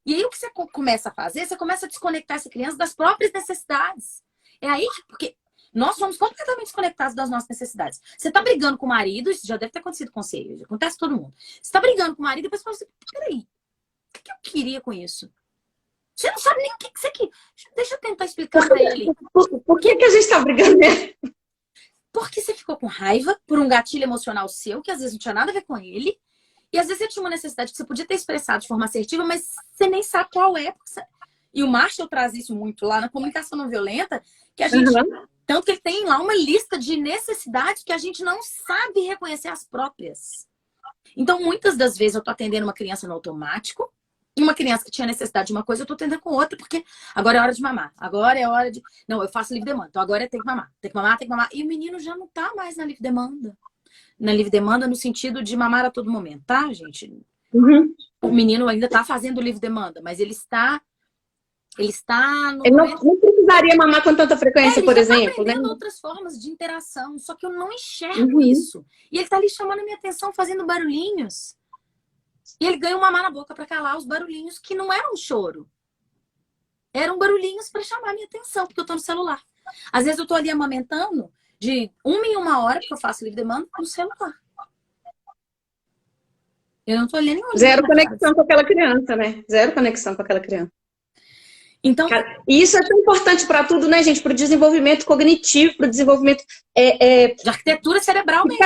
E aí o que você começa a fazer? Você começa a desconectar essa criança das próprias necessidades. É aí que... porque nós somos completamente desconectados das nossas necessidades. Você tá brigando com o marido, isso já deve ter acontecido com você, acontece com todo mundo. Você tá brigando com o marido e depois fala assim, peraí, o que eu queria com isso? Você não sabe nem o que você quer. Deixa eu tentar explicar pra ele. Por que a gente tá brigando mesmo? Porque você ficou com raiva por um gatilho emocional seu, que às vezes não tinha nada a ver com ele, E às vezes você tinha uma necessidade que você podia ter expressado de forma assertiva, mas você nem sabe qual é. E o Marshall traz isso muito lá na comunicação não violenta, que a gente... Tanto que ele tem lá uma lista de necessidades que a gente não sabe reconhecer as próprias. Então, muitas das vezes eu tô atendendo uma criança no automático, e uma criança que tinha necessidade de uma coisa, eu tô atendendo com outra, porque agora é hora de mamar. Agora é hora de... Não, eu faço livre demanda. Então agora tem que mamar. Tem que mamar, tem que mamar. E o menino já não tá mais na livre demanda. Na livre demanda no sentido de mamar a todo momento, tá, gente? O menino ainda tá fazendo livre demanda, mas ele está no Ele momento... não precisaria mamar com tanta frequência, por ele já tá exemplo, né? aprendendo outras formas de interação, só que eu não enxergo isso. E ele tá ali chamando a minha atenção, fazendo barulhinhos. E ele ganha um mamar na boca para calar os barulhinhos que não eram choro. Eram barulhinhos para chamar a minha atenção, porque eu tô no celular. Às vezes eu tô ali amamentando de 1 em 1 hora, porque eu faço livre demanda, no celular. Eu não tô olhando nenhum. Zero conexão com aquela criança, né? Zero conexão com aquela criança. Então, E isso é tão importante para tudo, né, gente? Para o desenvolvimento cognitivo, para o desenvolvimento de arquitetura cerebral mesmo.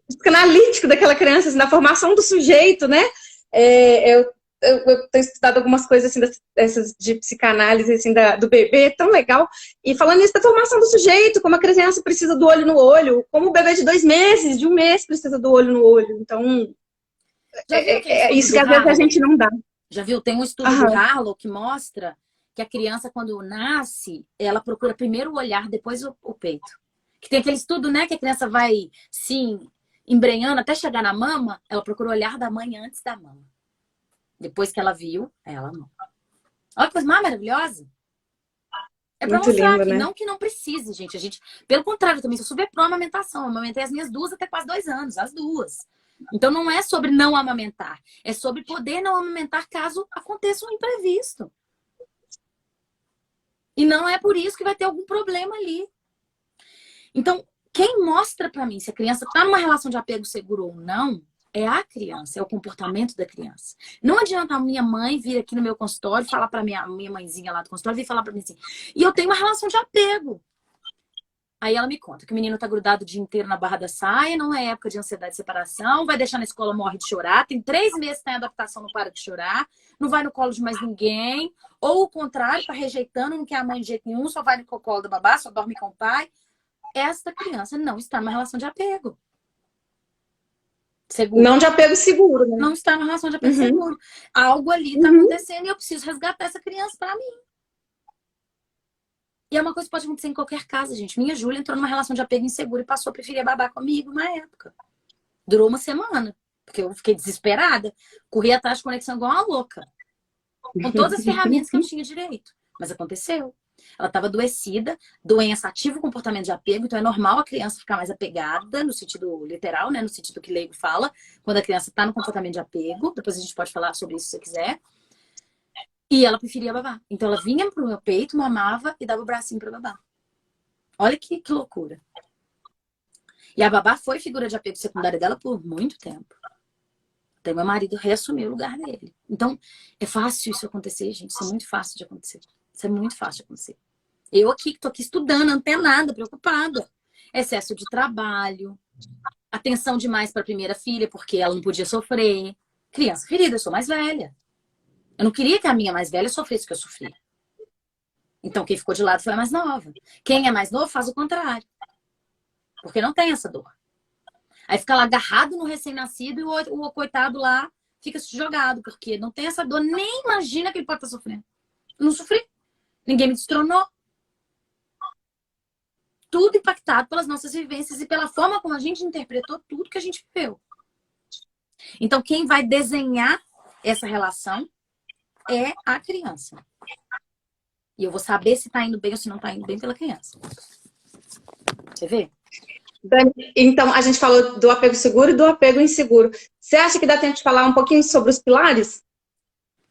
psicanalítico daquela criança, assim, da formação do sujeito, né? Eu tenho estudado algumas coisas assim, dessas de psicanálise assim, do bebê, tão legal. E falando isso da formação do sujeito, como a criança precisa do olho no olho, como o bebê de 2 meses, de 1 mês, precisa do olho no olho. Então, isso que às vezes a gente não dá. Já viu? Tem um estudo do Harlow que mostra que a criança, quando nasce, ela procura primeiro o olhar, depois o peito. Que tem aquele estudo, né? Que a criança vai, sim, embrenhando até chegar na mama, ela procura o olhar da mãe antes da mama. Depois que ela viu, ela não. Olha que coisa mais maravilhosa. É pra mostrar lindo, né? Que não precise, gente. Pelo contrário, eu também sou super pró-amamentação. Eu amamentei as minhas 2 até quase 2 anos, as 2. Então não é sobre não amamentar, é sobre poder não amamentar caso aconteça um imprevisto. E não é por isso que vai ter algum problema ali. Então, quem mostra pra mim se a criança tá numa relação de apego seguro ou não, é a criança, é o comportamento da criança. Não adianta a minha mãe vir aqui no meu consultório, falar pra minha mãezinha lá do consultório, vir falar pra mim assim, e eu tenho uma relação de apego. Aí ela me conta que o menino tá grudado o dia inteiro na barra da saia, não é época de ansiedade de separação, vai deixar na escola, morre de chorar, tem 3 meses que tá em adaptação, não para de chorar, não vai no colo de mais ninguém, ou o contrário, tá rejeitando, não quer a mãe de jeito nenhum, só vai no colo da babá, só dorme com o pai. Esta criança não está numa relação de apego seguro. Não de apego seguro, né? Não está numa relação de apego seguro. Algo ali tá acontecendo e eu preciso resgatar essa criança pra mim. E é uma coisa que pode acontecer em qualquer casa, gente. Minha Júlia entrou numa relação de apego inseguro e passou a preferir babar comigo na época. Durou 1 semana, porque eu fiquei desesperada. Corri atrás de conexão igual uma louca. Com todas as ferramentas que eu tinha direito. Mas aconteceu. Ela estava adoecida, doença ativa o comportamento de apego, então é normal a criança ficar mais apegada, no sentido literal, né? No sentido que o leigo fala, quando a criança está no comportamento de apego. Depois a gente pode falar sobre isso se você quiser. E ela preferia babar. Então ela vinha pro meu peito, mamava e dava o bracinho pra babar. Olha que loucura. E a babá foi figura de apego secundária dela por muito tempo. Até meu marido reassumiu o lugar dele. Então, é fácil isso acontecer, gente. Isso é muito fácil de acontecer. Isso é muito fácil de acontecer. Eu aqui, que tô aqui estudando, antenada, preocupada. Excesso de trabalho. Atenção demais pra primeira filha, porque ela não podia sofrer. Criança ferida, eu sou mais velha. Eu não queria que a minha mais velha sofresse o que eu sofri. Então, quem ficou de lado foi a mais nova. Quem é mais novo faz o contrário. Porque não tem essa dor. Aí fica lá agarrado no recém-nascido e o coitado lá fica jogado, porque não tem essa dor. Nem imagina que ele pode estar sofrendo. Eu não sofri. Ninguém me destronou. Tudo impactado pelas nossas vivências e pela forma como a gente interpretou tudo que a gente viveu. Então, quem vai desenhar essa relação é a criança. E eu vou saber se tá indo bem ou se não tá indo bem pela criança. Você vê? Dani, então, a gente falou do apego seguro e do apego inseguro. Você acha que dá tempo de falar um pouquinho sobre os pilares?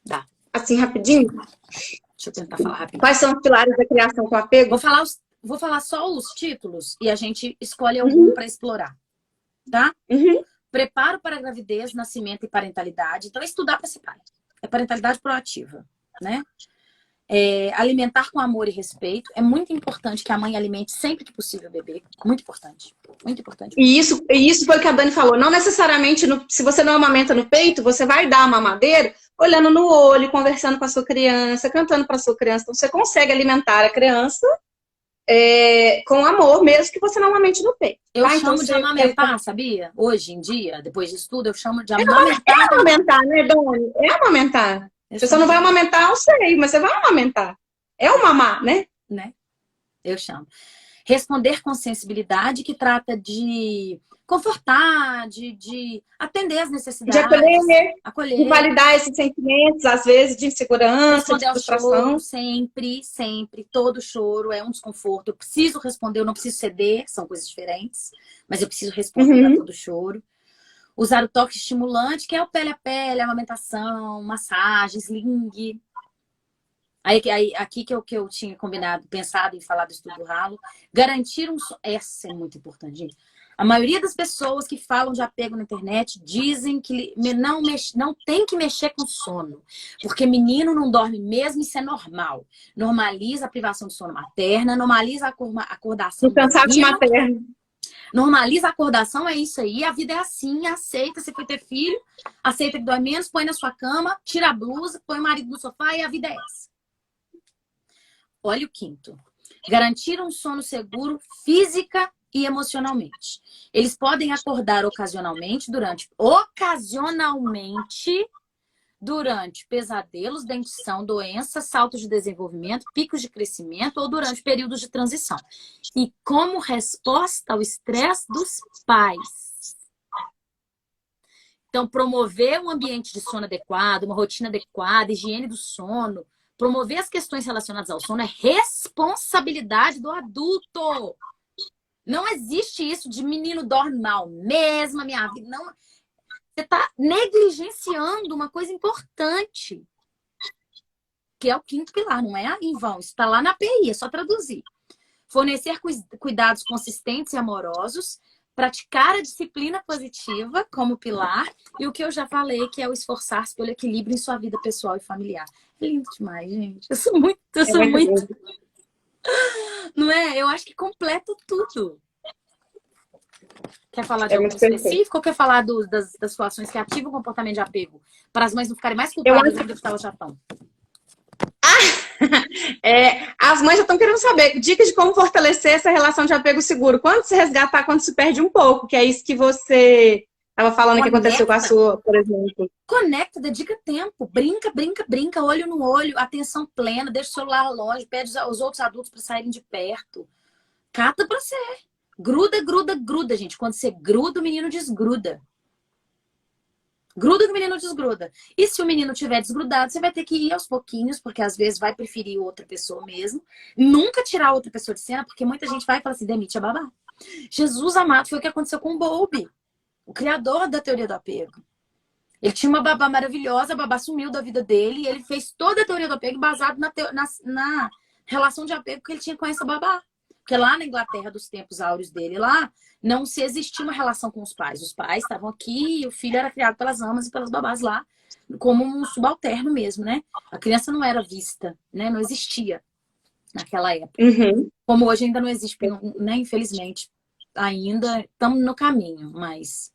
Dá. Assim, rapidinho? Deixa eu tentar falar rapidinho. Quais são os pilares da criação com apego? Vou falar só os títulos e a gente escolhe algum para explorar. Tá? Preparo para a gravidez, nascimento e parentalidade. Então, é estudar para ser pai. É parentalidade proativa, né? Alimentar com amor e respeito. É muito importante que a mãe alimente sempre que possível o bebê. Muito importante. Muito importante. E isso foi o que a Dani falou. Não necessariamente, se você não amamenta no peito, você vai dar a mamadeira olhando no olho, conversando com a sua criança, cantando para a sua criança. Então, você consegue alimentar a criança com amor, mesmo que você não amamente no peito. Eu tá? chamo Então, de amamentar, sabia? Hoje em dia, depois disso tudo, eu chamo de amamentar. É amamentar, né, Dani? É amamentar. Você só não vai amamentar, eu sei, mas você vai amamentar. É o mamar, né? Eu chamo. Responder com sensibilidade, que trata de confortar, de atender as necessidades. De acolher. De validar esses sentimentos, às vezes, de insegurança, Responder de ao frustração. choro, sempre, sempre. Todo choro é um desconforto. Eu preciso responder, eu não preciso ceder, são coisas diferentes. Mas eu preciso responder a todo choro. Usar o toque estimulante, que é o pele a pele, amamentação, massagem, sling. Aqui que eu tinha combinado, pensado em falar do estudo ralo. Garantir essa é muito importante, gente. A maioria das pessoas que falam de apego na internet dizem que não tem que mexer com sono. Porque menino não dorme mesmo, isso é normal. Normaliza a privação de sono materna, normaliza a acordação O cansaço materno. Normaliza a acordação, é isso aí. A vida é assim, aceita. Você foi ter filho, aceita que dói menos, põe na sua cama, tira a blusa, põe o marido no sofá e a vida é essa. Olha o quinto. Garantir um sono seguro física e emocionalmente. Eles podem acordar ocasionalmente durante pesadelos, dentição, doenças, saltos de desenvolvimento, picos de crescimento ou durante períodos de transição. E como resposta ao estresse dos pais. Então, promover um ambiente de sono adequado, uma rotina adequada, higiene do sono, promover as questões relacionadas ao sono é responsabilidade do adulto. Não existe isso de menino dorme mal mesmo, a minha vida. Não. Você está negligenciando uma coisa importante, que é o quinto pilar, não é em vão. Isso está lá na API, é só traduzir. Fornecer cuidados consistentes e amorosos, praticar a disciplina positiva como pilar e o que eu já falei, que é o esforçar-se pelo equilíbrio em sua vida pessoal e familiar. É lindo demais, gente. Eu sou muito. Não é? Eu acho que completa tudo. Quer falar de algo específico ou quer falar das situações que ativam o comportamento de apego? Para as mães não ficarem mais culpadas ainda do que elas já estão. As mães já estão querendo saber dicas de como fortalecer essa relação de apego seguro. Quando se resgatar, quando se perde um pouco, que é isso que você estava falando que aconteceu com a sua, por exemplo. Conecta, dedica tempo, brinca, olho no olho, atenção plena, deixa o celular longe, pede aos outros adultos para saírem de perto. Cata pra você. Gruda, gente. Quando você gruda, o menino desgruda. Gruda que o menino desgruda. E se o menino tiver desgrudado, você vai ter que ir aos pouquinhos, porque às vezes vai preferir outra pessoa mesmo. Nunca tirar outra pessoa de cena, porque muita gente vai e fala assim, demite a babá. Jesus amado, foi o que aconteceu com o Bowlby, o criador da teoria do apego. Ele tinha uma babá maravilhosa, a babá sumiu da vida dele, e ele fez toda a teoria do apego baseado na relação de apego que ele tinha com essa babá. Porque lá na Inglaterra, dos tempos áureos dele, lá, não se existia uma relação com os pais. Os pais estavam aqui e o filho era criado pelas amas e pelas babás lá, como um subalterno mesmo, né? A criança não era vista, né? Não existia naquela época. Como hoje ainda não existe, né? Infelizmente, ainda estamos no caminho, mas...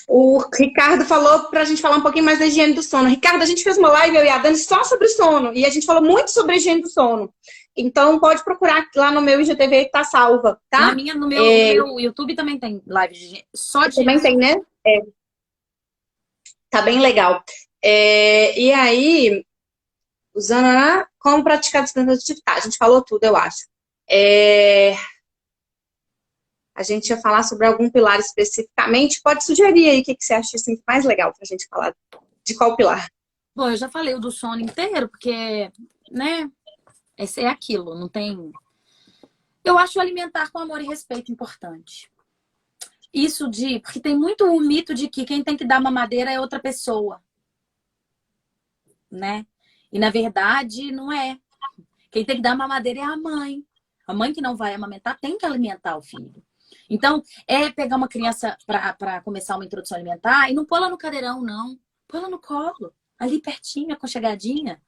O Ricardo falou pra gente falar um pouquinho mais da higiene do sono. Ricardo, a gente fez uma live, eu e a Dani, só sobre sono. E a gente falou muito sobre a higiene do sono. Então, pode procurar lá no meu IGTV, que tá salva, tá? No meu YouTube também tem live só de... Também tem, né? Tá bem legal. E aí, usando como praticar descansatividade. A gente falou tudo, eu acho. A gente ia falar sobre algum pilar especificamente. Pode sugerir aí o que você acha assim, mais legal pra gente falar. De qual pilar? Bom, eu já falei o do sono inteiro, porque, né? Esse é aquilo, não tem... Eu acho alimentar com amor e respeito importante. Isso porque tem muito o mito de que quem tem que dar mamadeira é outra pessoa. Né? E na verdade não é. Quem tem que dar mamadeira é a mãe. A mãe que não vai amamentar tem que alimentar o filho. Então, pegar uma criança para começar uma introdução alimentar e não pôr ela no cadeirão, não. Põe ela no colo, ali pertinho, aconchegadinha.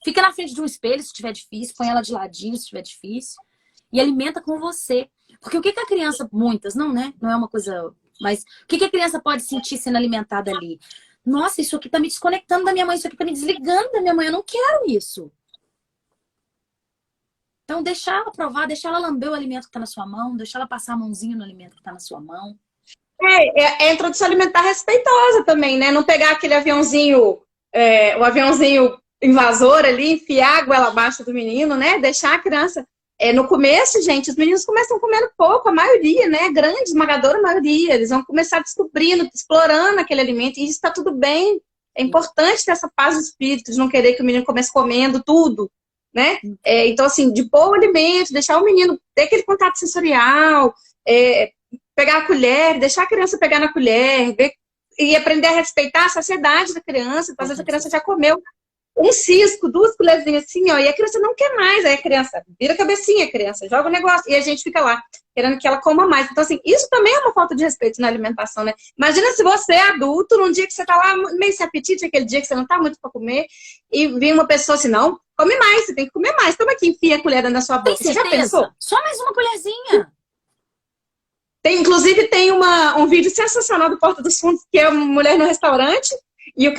Fica na frente de um espelho se estiver difícil, põe ela de ladinho se estiver difícil. E alimenta com você. Porque o que a criança, muitas, não, né? Não é uma coisa... Mas o que a criança pode sentir sendo alimentada ali? Nossa, isso aqui tá me desconectando da minha mãe, isso aqui tá me desligando da minha mãe, eu não quero isso. Então, deixar ela provar, deixar ela lamber o alimento que tá na sua mão, deixar ela passar a mãozinha no alimento que tá na sua mão. É introdução alimentar respeitosa também, né? Não pegar aquele aviãozinho, o aviãozinho invasor ali, enfiar a goela abaixo do menino, né? Deixar a criança... no começo, gente, os meninos começam comendo pouco, a maioria, né? Grande, esmagadora maioria. Eles vão começar descobrindo, explorando aquele alimento. E isso está tudo bem. É importante ter essa paz de espírito, de não querer que o menino comece comendo tudo, né? Então, assim, de pôr o alimento, deixar o menino ter aquele contato sensorial, pegar a colher, deixar a criança pegar na colher, e aprender a respeitar a saciedade da criança. Às vezes a criança já comeu um cisco, 2 colherzinhas assim, ó, e a criança não quer mais. Aí a criança vira a cabecinha, a criança joga o negócio, e a gente fica lá, querendo que ela coma mais. Então, assim, isso também é uma falta de respeito na alimentação, né? Imagina se você é adulto, num dia que você tá lá meio sem apetite, aquele dia que você não tá muito pra comer, e vem uma pessoa assim, não, come mais, você tem que comer mais. Toma aqui, enfia a colher na sua boca. Tem certeza? Você já pensou? Só mais uma colherzinha. Inclusive, tem um vídeo sensacional do Porta dos Fundos, que é uma mulher no restaurante, e o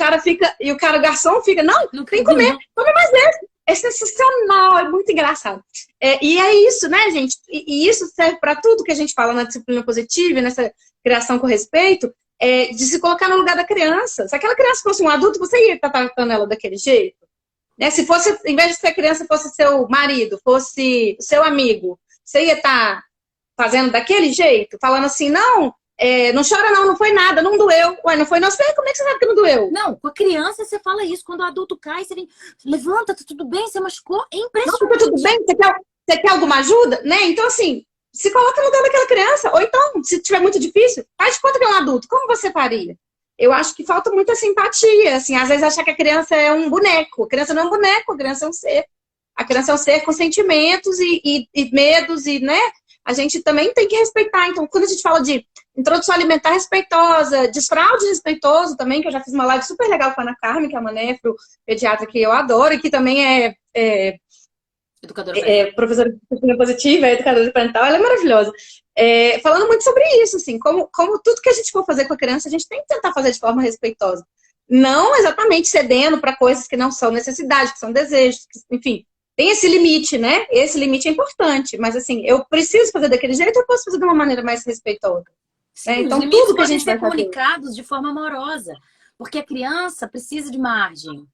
garçom fica, não tem que comer, come mais esse. É sensacional, é muito engraçado. E é isso, né, gente? E isso serve para tudo que a gente fala na disciplina positiva, nessa criação com respeito, de se colocar no lugar da criança. Se aquela criança fosse um adulto, você ia estar tratando ela daquele jeito? Né? Se fosse, em vez de ser criança, fosse seu marido, fosse seu amigo, você ia estar fazendo daquele jeito? Falando assim, não chora não foi nada, não doeu. Ué, não foi não? Como é que você sabe que não doeu? Não, com a criança você fala isso. Quando o adulto cai, você vem, levanta, tá tudo bem, você machucou. É impressionante. Não, tá tudo bem? Você quer alguma ajuda? Né? Então, assim, se coloca no lugar daquela criança. Ou então, se tiver muito difícil, faz de conta que é um adulto. Como você faria? Eu acho que falta muita simpatia. Assim, às vezes achar que a criança é um boneco. A criança não é um boneco, a criança é um ser. A criança é um ser com sentimentos e medos, e, né? A gente também tem que respeitar. Então, quando a gente fala de introdução alimentar respeitosa, desfraude respeitoso também, que eu já fiz uma live super legal com a Ana Carmen, que é uma nefro-pediatra que eu adoro, e que também professora de disciplina positiva, educadora parental, ela é maravilhosa. Falando muito sobre isso, assim, como tudo que a gente for fazer com a criança, a gente tem que tentar fazer de forma respeitosa. Não exatamente cedendo para coisas que não são necessidades, que são desejos, enfim. Tem esse limite, né? Esse limite é importante. Mas, assim, eu preciso fazer daquele jeito, eu posso fazer de uma maneira mais respeitosa. Sim, então, os limites tudo que a gente podem ser vai fazer comunicados de forma amorosa. Porque a criança precisa de margem,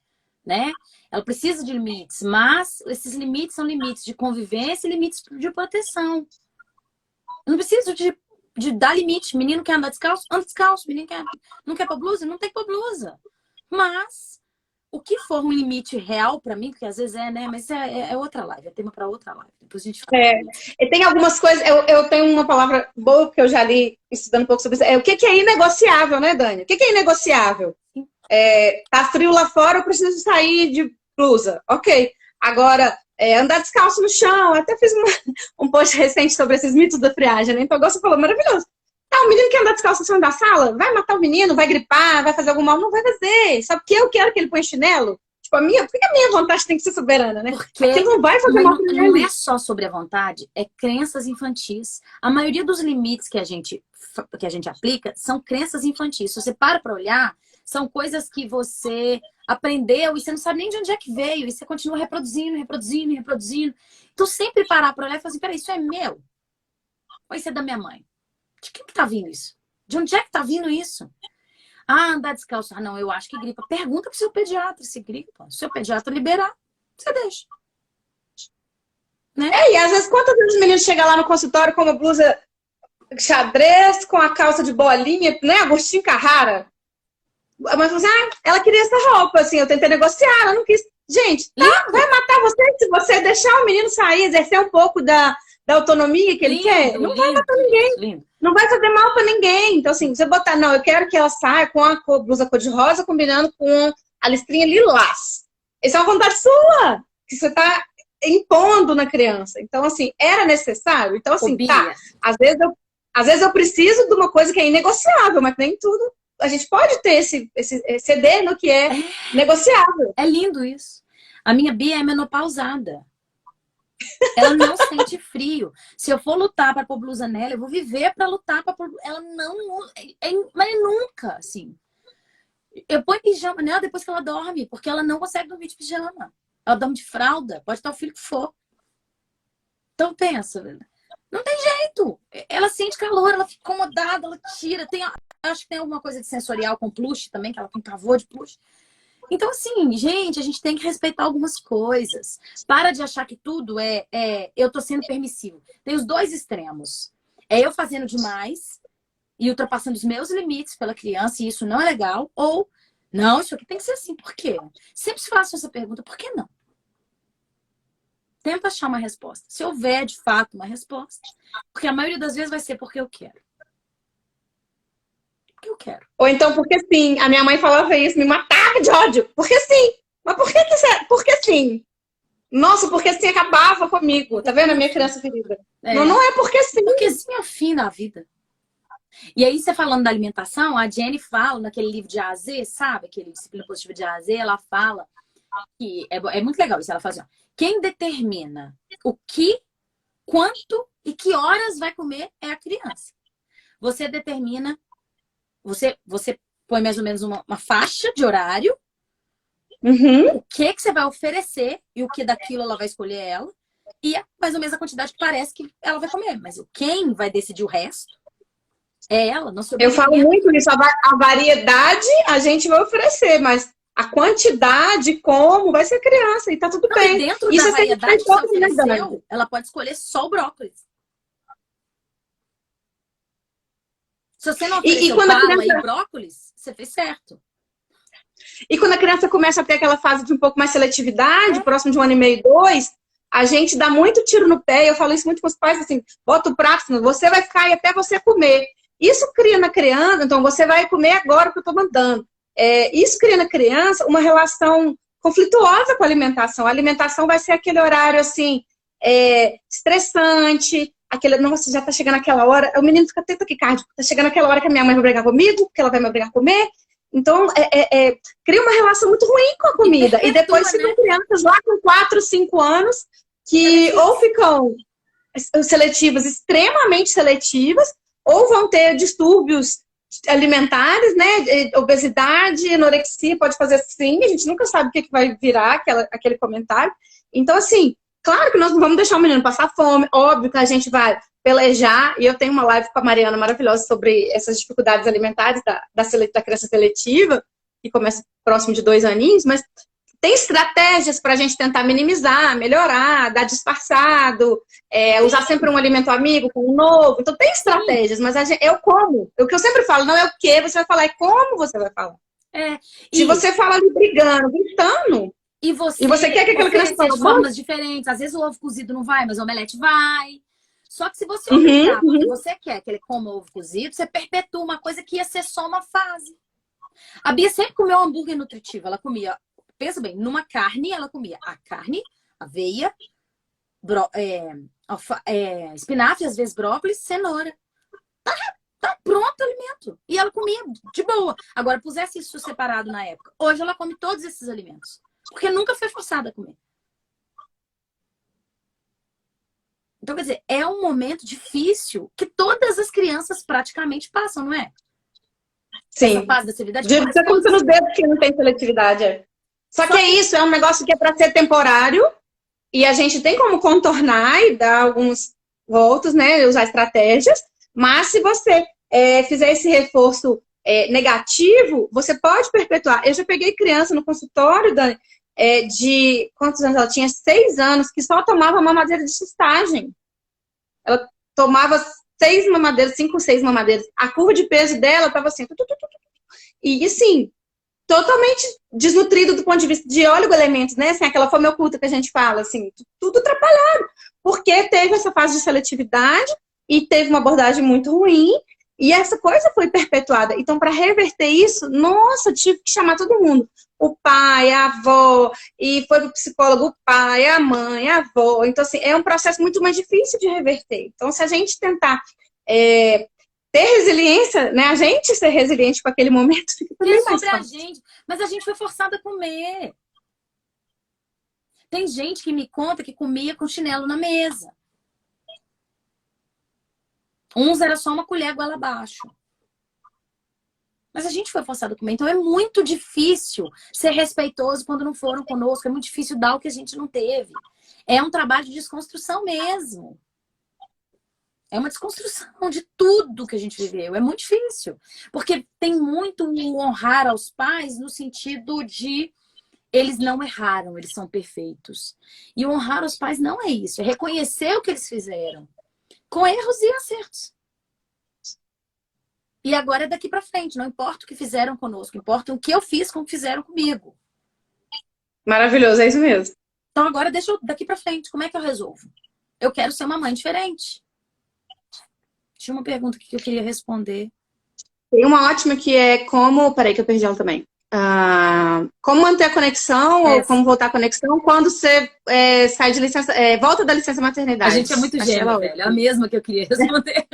né? Ela precisa de limites. Mas esses limites são limites de convivência e limites de proteção. Eu não preciso de dar limite. Menino quer andar descalço? Anda descalço. Menino não quer pôr blusa? Não tem que pôr blusa. Mas... o que for um limite real pra mim, porque às vezes né? Mas é outra live, é tema pra outra live. Depois a gente fica... E tem algumas coisas, eu tenho uma palavra boa que eu já li estudando um pouco sobre isso. O que é inegociável, né, Dani? O que é inegociável? Tá frio lá fora, eu preciso sair de blusa. Ok. Agora, andar descalço no chão. Até fiz um post recente sobre esses mitos da friagem, né? Então, você falou, maravilhoso. O menino que anda descalço no chão da sala, vai matar o menino, vai gripar, vai fazer algum mal? Não vai fazer. Só porque eu quero que ele põe chinelo. Tipo, por que a minha vontade tem que ser soberana, né? Porque ele não vai fazer mal pra ele. Não é só sobre a vontade, é crenças infantis. A maioria dos limites que a gente aplica são crenças infantis. Se você para olhar, são coisas que você aprendeu e você não sabe nem de onde é que veio. E você continua reproduzindo. Então, sempre parar pra olhar e falar assim, peraí, isso é meu? Ou isso é da minha mãe? De quem que tá vindo isso? De onde é que tá vindo isso? Andar descalço. Não, eu acho que gripa. Pergunta pro seu pediatra se gripa. Se o seu pediatra liberar, você deixa. Né? E às vezes, quantas vezes os meninos chegam lá no consultório com uma blusa xadrez, com a calça de bolinha, né? Agostinho Carrara. A mãe falou assim, ela queria essa roupa, assim, eu tentei negociar, ela não quis. Gente, vai matar você se você deixar o menino sair, exercer um pouco da autonomia que ele quer. Não vai matar ninguém. Não vai fazer mal pra ninguém. Então, assim, você botar, não, eu quero que ela saia com a blusa cor-de-rosa combinando com a listrinha lilás. Isso é uma vontade sua, que você tá impondo na criança. Então, assim, era necessário. Então, assim, às vezes eu preciso de uma coisa que é inegociável, mas nem tudo. A gente pode ter esse ceder no que é negociável. É lindo isso. A minha Bia é menopausada. Ela não sente frio. Se eu for lutar para pôr blusa nela, eu vou viver para lutar para pôr... Ela não... Mas nunca, assim. Eu ponho pijama nela depois que ela dorme, porque ela não consegue dormir de pijama. Ela dorme de fralda, pode estar o filho que for. Então pensa, não tem jeito. Ela sente calor, ela fica incomodada, ela tira. Acho que tem alguma coisa de sensorial com plush também, que ela tem pavor de plush. Então, assim, gente, a gente tem que respeitar algumas coisas. Para de achar que tudo eu tô sendo permissivo. Tem os dois extremos. É eu fazendo demais e ultrapassando os meus limites pela criança, e isso não é legal. Ou, não, isso aqui tem que ser assim. Por quê? Sempre faço essa pergunta, por que não? Tenta achar uma resposta. Se houver, de fato, uma resposta. Porque a maioria das vezes vai ser porque eu quero. Porque eu quero. Ou então, porque sim. A minha mãe falava isso, me matava de ódio. Porque sim. Mas por que Porque sim. Nossa, porque sim acabava comigo. Tá vendo a minha criança ferida? Não é porque sim. Porque sim é o fim da vida. E aí, você falando da alimentação, a Jenny fala naquele livro de A a Z, sabe? Aquele Disciplina Positiva de A a Z, ela fala que é muito legal isso. Ela fala assim, ó, quem determina o que, quanto e que horas vai comer é a criança. Você determina, você põe mais ou menos uma faixa de horário, o que você vai oferecer e o que daquilo ela vai escolher ela, e mais ou menos a quantidade que parece que ela vai comer. Mas quem vai decidir o resto é ela. Não se Eu falo muito isso, a variedade a gente vai oferecer, mas a quantidade, como, vai ser criança, e tá tudo bem. E dentro isso da é variedade que você ofereceu, ela pode escolher só o brócolis. Se você não ofereceu bala e brócolis, você fez certo. E quando a criança começa a ter aquela fase de um pouco mais seletividade, próximo de 1 ano e meio, 2, a gente dá muito tiro no pé. Eu falo isso muito com os pais, assim, bota o prato, você vai ficar aí até você comer. Isso cria na criança, então você vai comer agora o que eu tô mandando. Isso cria na criança uma relação conflituosa com a alimentação. A alimentação vai ser aquele horário, assim, estressante, aquele, nossa, já tá chegando aquela hora, o menino fica até taquicárdico, tá chegando aquela hora que a minha mãe vai brigar comigo, que ela vai me obrigar a comer. Então, cria uma relação muito ruim com a comida. E depois ficam crianças lá com 4, 5 anos que ou ficam seletivas, extremamente seletivas, ou vão ter distúrbios alimentares, né? Obesidade, anorexia, pode fazer assim, a gente nunca sabe o que vai virar aquele comentário. Então, assim, claro que nós não vamos deixar o menino passar fome, óbvio que a gente vai pelejar, e eu tenho uma live com a Mariana maravilhosa sobre essas dificuldades alimentares da criança seletiva, que começa próximo de 2 aninhos, mas tem estratégias para a gente tentar minimizar, melhorar, dar disfarçado, usar sempre um alimento amigo com um novo. Então tem estratégias, mas é o como. O que eu sempre falo, não é o que você vai falar, é como você vai falar. Se você fala ali brigando, gritando, e você quer que aquela criança fale de formas diferentes, às vezes o ovo cozido não vai, mas o omelete vai. Só que se você obrigar, porque você quer que ele coma ovo cozido, você perpetua uma coisa que ia ser só uma fase. A Bia sempre comeu hambúrguer nutritivo. Ela comia, pensa bem, numa carne, ela comia a carne, aveia, espinafre, às vezes brócolis, cenoura. Tá pronto o alimento. E ela comia de boa. Agora, pusesse isso separado na época. Hoje ela come todos esses alimentos. Porque nunca foi forçada a comer. Então, quer dizer, é um momento difícil que todas as crianças praticamente passam, não é? Sim. Essa fase da seletividade. Você conta nos dedos que não tem seletividade. Só que é isso, é um negócio que é para ser temporário e a gente tem como contornar e dar alguns voltos, né? Usar estratégias. Mas se você fizer esse reforço negativo, você pode perpetuar. Eu já peguei criança no consultório, Dani, de quantos anos ela tinha? 6 anos, que só tomava mamadeira de chistagem. Ela tomava 6 mamadeiras, 5 ou 6 mamadeiras. A curva de peso dela estava assim, e assim, totalmente desnutrido do ponto de vista de oligoelementos, né? Assim, aquela fome oculta que a gente fala, assim, tudo atrapalhado. Porque teve essa fase de seletividade e teve uma abordagem muito ruim. E essa coisa foi perpetuada. Então, para reverter isso, nossa, tive que chamar todo mundo. O pai, a avó, e foi pro psicólogo o pai, a mãe, a avó. Então, assim, é um processo muito mais difícil de reverter. Então, se a gente tentar ter resiliência, né, a gente ser resiliente com aquele momento, fica também mais fácil. Mas a gente foi forçada a comer. Tem gente que me conta que comia com chinelo na mesa. Uns era só uma colher goela abaixo. Mas a gente foi forçado a comer. Então é muito difícil ser respeitoso quando não foram conosco. É muito difícil dar o que a gente não teve. É um trabalho de desconstrução mesmo. É uma desconstrução de tudo que a gente viveu. É muito difícil. Porque tem muito honrar aos pais no sentido de eles não erraram, eles são perfeitos. E honrar aos pais não é isso. É reconhecer o que eles fizeram. Com erros e acertos. E agora é daqui pra frente. Não importa o que fizeram conosco. Importa o que eu fiz com o que fizeram comigo. Maravilhoso, é isso mesmo. Então agora deixa eu daqui pra frente. Como é que eu resolvo? Eu quero ser uma mãe diferente. Tinha uma pergunta que eu queria responder. Tem uma ótima que é como... Peraí que eu perdi ela também. Como manter a conexão ou como voltar a conexão quando você sai de licença, volta da licença maternidade. A gente é muito gêmea, velho. É a mesma que eu queria responder.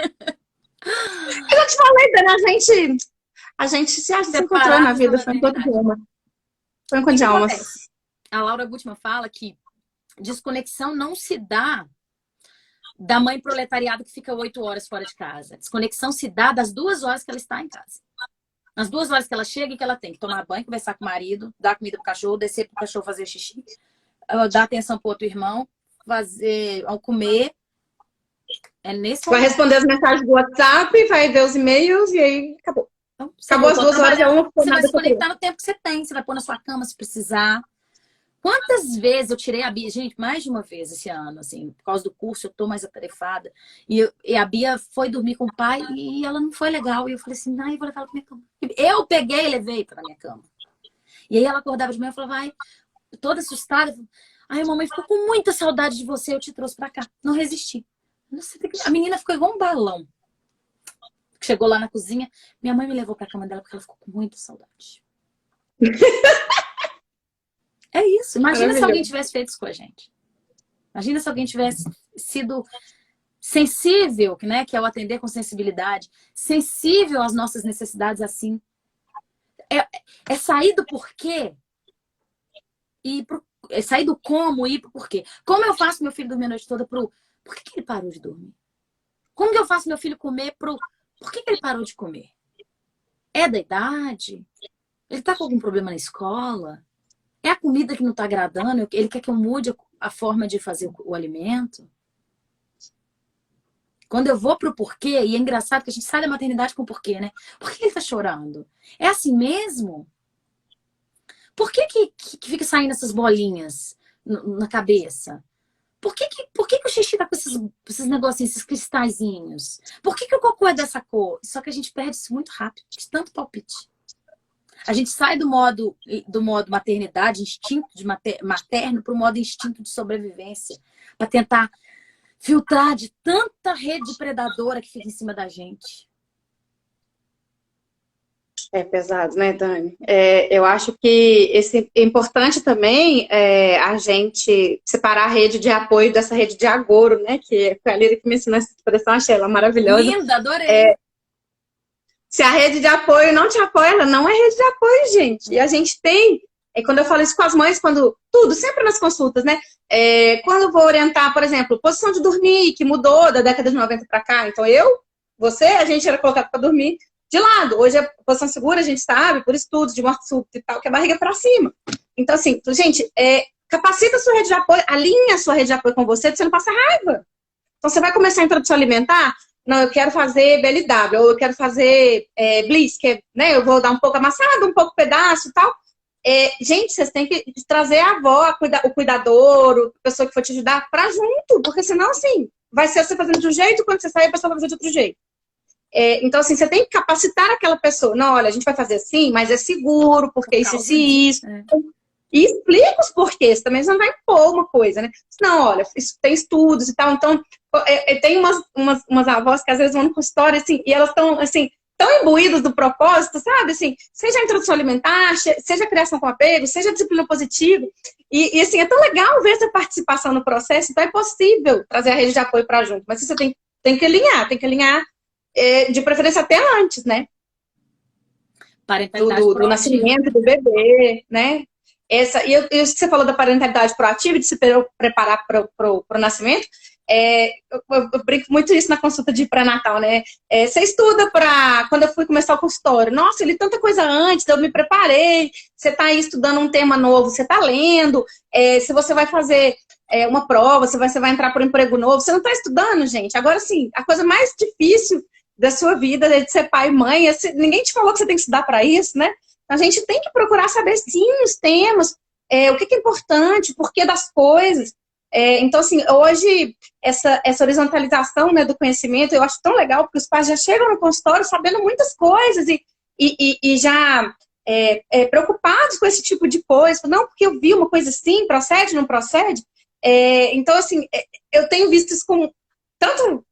Eu já te falei, Dani, a gente se encontrou na vida, foi um encontro de alma. Foi um encontro de almas. A Laura Gutmann fala que desconexão não se dá da mãe proletariada que fica 8 horas fora de casa. Desconexão se dá das 2 horas que ela está em casa. Nas 2 horas que ela chega e que ela tem que tomar banho, conversar com o marido, dar comida pro cachorro, descer pro cachorro fazer xixi, dar atenção pro outro irmão, ao comer. É nesse vai momento. Responder as mensagens do WhatsApp, vai ver os e-mails e aí acabou. Então, acabou as 2 horas, você vai se conectar no tempo que você tem, você vai pôr na sua cama se precisar. Quantas vezes eu tirei a Bia? Gente, mais de uma vez esse ano, assim, por causa do curso, eu tô mais atarefada. E a Bia foi dormir com o pai e ela não foi legal. E eu falei assim, eu vou levar ela pra minha cama. Eu peguei e levei pra minha cama. E aí ela acordava de manhã e falava, toda assustada. A mamãe ficou com muita saudade de você, eu te trouxe pra cá. Não resisti. A menina ficou igual um balão. Chegou lá na cozinha, minha mãe me levou pra cama dela porque ela ficou com muita saudade. É isso. Imagina se alguém tivesse feito isso com a gente. Imagina se alguém tivesse sido sensível, né? Que é o atender com sensibilidade. Sensível às nossas necessidades assim. É sair do porquê e sair do como e ir pro porquê. Como eu faço meu filho dormir a noite toda por que ele parou de dormir? Como que eu faço meu filho comer por que ele parou de comer? É da idade? Ele tá com algum problema na escola? É a comida que não está agradando? Ele quer que eu mude a forma de fazer o alimento? Quando eu vou pro porquê, e é engraçado que a gente sai da maternidade com porquê, né? Por que ele tá chorando? É assim mesmo? Por que fica saindo essas bolinhas na cabeça? Por que o xixi tá com esses negocinhos, esses cristalzinhos? Por que o cocô é dessa cor? Só que a gente perde isso muito rápido, de tanto palpite. A gente sai do modo maternidade, instinto de materno, para o modo instinto de sobrevivência. Para tentar filtrar de tanta rede predadora que fica em cima da gente. É pesado, né, Dani? Eu acho que é importante também a gente separar a rede de apoio dessa rede de agouro, né? Que foi a Lira que me ensinou essa expressão, achei ela maravilhosa. Linda, adorei! Se a rede de apoio não te apoia, ela não é rede de apoio, gente. E a gente tem, quando eu falo isso com as mães, sempre nas consultas, né? Quando eu vou orientar, por exemplo, posição de dormir, que mudou da década de 90 para cá. Então a gente era colocado para dormir de lado. Hoje a posição segura, a gente sabe, por estudos de morte súbita e tal, que é a barriga para cima. Então, assim, gente, capacita a sua rede de apoio, alinha a sua rede de apoio com você não passa raiva. Então, você vai começar a introdução alimentar. Não, eu quero fazer BLW, ou eu quero fazer Bliss, que é, né, eu vou dar um pouco amassado, um pouco pedaço e tal. Gente, vocês têm que trazer a avó, o cuidador, a pessoa que for te ajudar pra junto, porque senão, assim, vai ser você fazendo de um jeito, quando você sair, a pessoa vai fazer de outro jeito. Então, assim, você tem que capacitar aquela pessoa. Não, olha, a gente vai fazer assim, mas é seguro, porque isso. E explica os porquês, também você não vai impor uma coisa, né? Não, olha, isso tem estudos e tal, então tem umas avós que às vezes vão no consultório, assim, e elas estão, assim, tão imbuídas do propósito, sabe? Assim, seja a introdução alimentar, seja a criação com apego, seja a disciplina positiva, e assim, é tão legal ver essa participação no processo, então é possível trazer a rede de apoio para junto, mas você tem que alinhar, de preferência até antes, né? Parentalidade do nascimento do bebê, né? Isso que você falou da parentalidade proativa, de se preparar para o nascimento, eu brinco muito isso na consulta de pré-natal, né? Você estuda para... Quando eu fui começar o consultório, nossa, eu li tanta coisa antes, eu me preparei, você está aí estudando um tema novo, você está lendo, se você vai fazer uma prova, se você vai entrar para um emprego novo, você não está estudando, gente. Agora, sim, a coisa mais difícil da sua vida é de ser pai e mãe, ninguém te falou que você tem que estudar para isso, né? A gente tem que procurar saber, sim, os temas, o que é importante, o porquê das coisas. Então, assim, hoje, essa horizontalização, né, do conhecimento, eu acho tão legal, porque os pais já chegam no consultório sabendo muitas coisas e já preocupados com esse tipo de coisa. Não, porque eu vi uma coisa assim, procede, não procede? Então, assim, eu tenho visto isso com tanto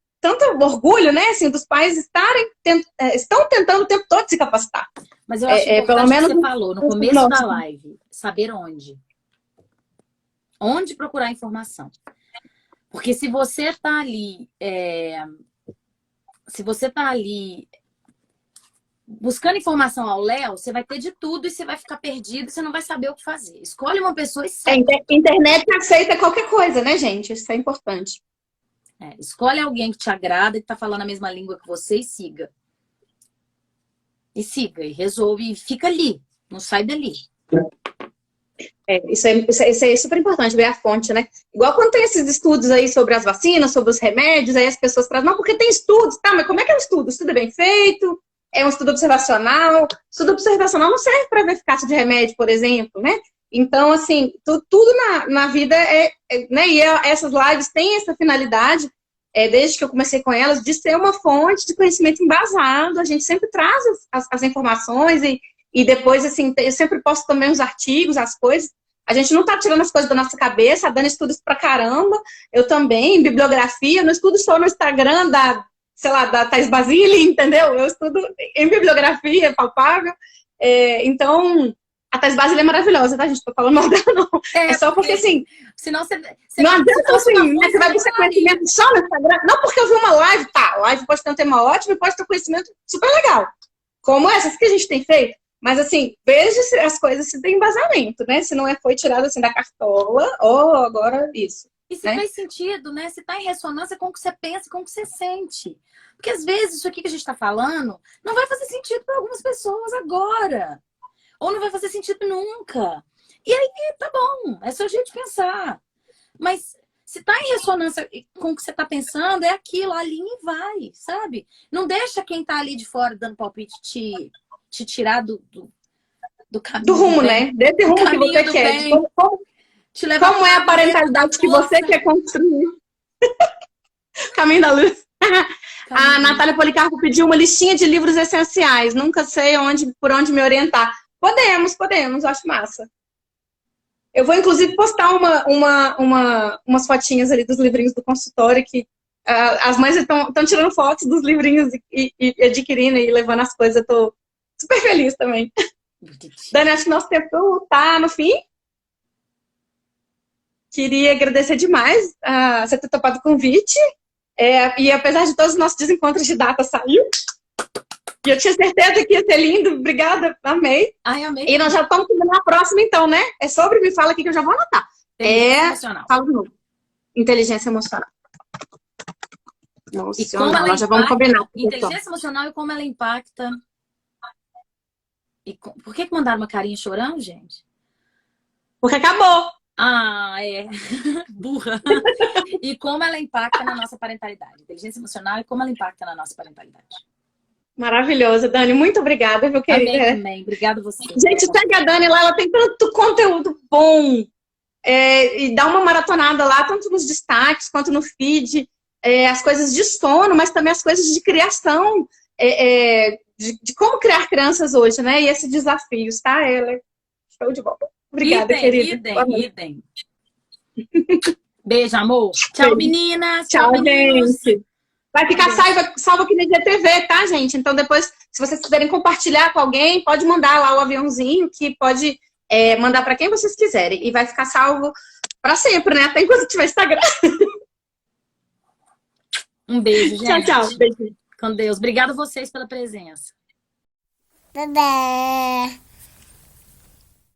orgulho, né, assim, dos pais estão tentando o tempo todo se capacitar. Mas eu acho importante pelo menos que você falou no começo da live, saber onde. Onde procurar informação. Porque se você está ali, buscando informação ao léu, você vai ter de tudo e você vai ficar perdido e você não vai saber o que fazer. Escolhe uma pessoa e segue. Internet aceita qualquer coisa, né, gente? Isso é importante. Escolhe alguém que te agrada, que está falando a mesma língua que você e siga. E resolve, e fica ali, não sai dali. Isso é super importante, ver a fonte, né? Igual quando tem esses estudos aí sobre as vacinas, sobre os remédios, aí as pessoas trazem, não, porque tem estudos, tá, mas como é que é o estudo? O estudo é bem feito? É um estudo observacional? Estudo observacional não serve para ver eficácia de remédio, por exemplo, né? Então, assim, tudo na vida né? E essas lives têm essa finalidade, desde que eu comecei com elas, de ser uma fonte de conhecimento embasado. A gente sempre traz as informações e depois, assim, eu sempre posto também os artigos, as coisas. A gente não está tirando as coisas da nossa cabeça, a Dani estuda isso pra caramba. Eu também, bibliografia, eu não estudo só no Instagram da Thais Basile, entendeu? Eu estudo em bibliografia, palpável. Então, a Thais Basile é maravilhosa, tá? A gente não tá falando mal dela, não. É só porque, assim... Senão você não adianta, assim, né? Você vai buscar conhecimento só no Instagram. Não porque eu vi uma live, tá. A live pode ter um tema ótimo e pode ter um conhecimento super legal. Como essas que a gente tem feito. Mas, assim, veja se as coisas se tem embasamento, né? Se não foi tirado, assim, da cartola, ou agora isso. E se faz sentido, né? Se tá em ressonância com o que você pensa, com o que você sente. Porque, às vezes, isso aqui que a gente tá falando não vai fazer sentido para algumas pessoas agora. Ou não vai fazer sentido nunca. E aí, tá bom. É seu jeito de pensar. Mas se tá em ressonância com o que você tá pensando, é aquilo, alinha e vai, sabe? Não deixa quem tá ali de fora dando palpite te tirar do caminho. Do rumo, né? Desse rumo que você quer. Como é a parentalidade que você quer construir? Caminho da luz. A Natália Policarpo pediu uma listinha de livros essenciais. Nunca sei por onde me orientar. Podemos, acho massa. Eu vou, inclusive, postar umas fotinhas ali dos livrinhos do consultório que as mães estão tirando fotos dos livrinhos e adquirindo e levando as coisas. Eu tô super feliz também. Dani, acho que nosso tempo tá no fim. Queria agradecer demais você ter topado o convite. E apesar de todos os nossos desencontros de data, saiu. E eu tinha certeza que ia ser lindo. Obrigada, amei. Ai, amei. E nós já estamos na próxima, então, né? Me fala aqui que eu já vou anotar. Inteligência emocional. Fala de novo. Inteligência emocional. E como ela nós já vamos combinar. Inteligência emocional e como ela impacta. Por que mandaram uma carinha chorando, gente? Porque acabou. Burra. E como ela impacta na nossa parentalidade. Inteligência emocional e como ela impacta na nossa parentalidade. Maravilhosa, Dani. Muito obrigada, meu querido. Amém também. Obrigada a você. Gente, segue a Dani lá, ela tem tanto conteúdo bom. E dá uma maratonada lá, tanto nos destaques quanto no feed. As coisas de sono, mas também as coisas de criação. De como criar crianças hoje, né? E esses desafios, tá? Ela é show de bola. Obrigada, querida. Idem. Beijo, amor. Tchau, meninas. Tchau, gente. Vai ficar salvo aqui no IGTV, tá, gente? Então, depois, se vocês quiserem compartilhar com alguém, pode mandar lá o aviãozinho, que pode mandar para quem vocês quiserem. E vai ficar salvo para sempre, né? Até enquanto tiver Instagram. Um beijo, gente. Tchau. Beijo. Com Deus. Obrigada a vocês pela presença. Bebê.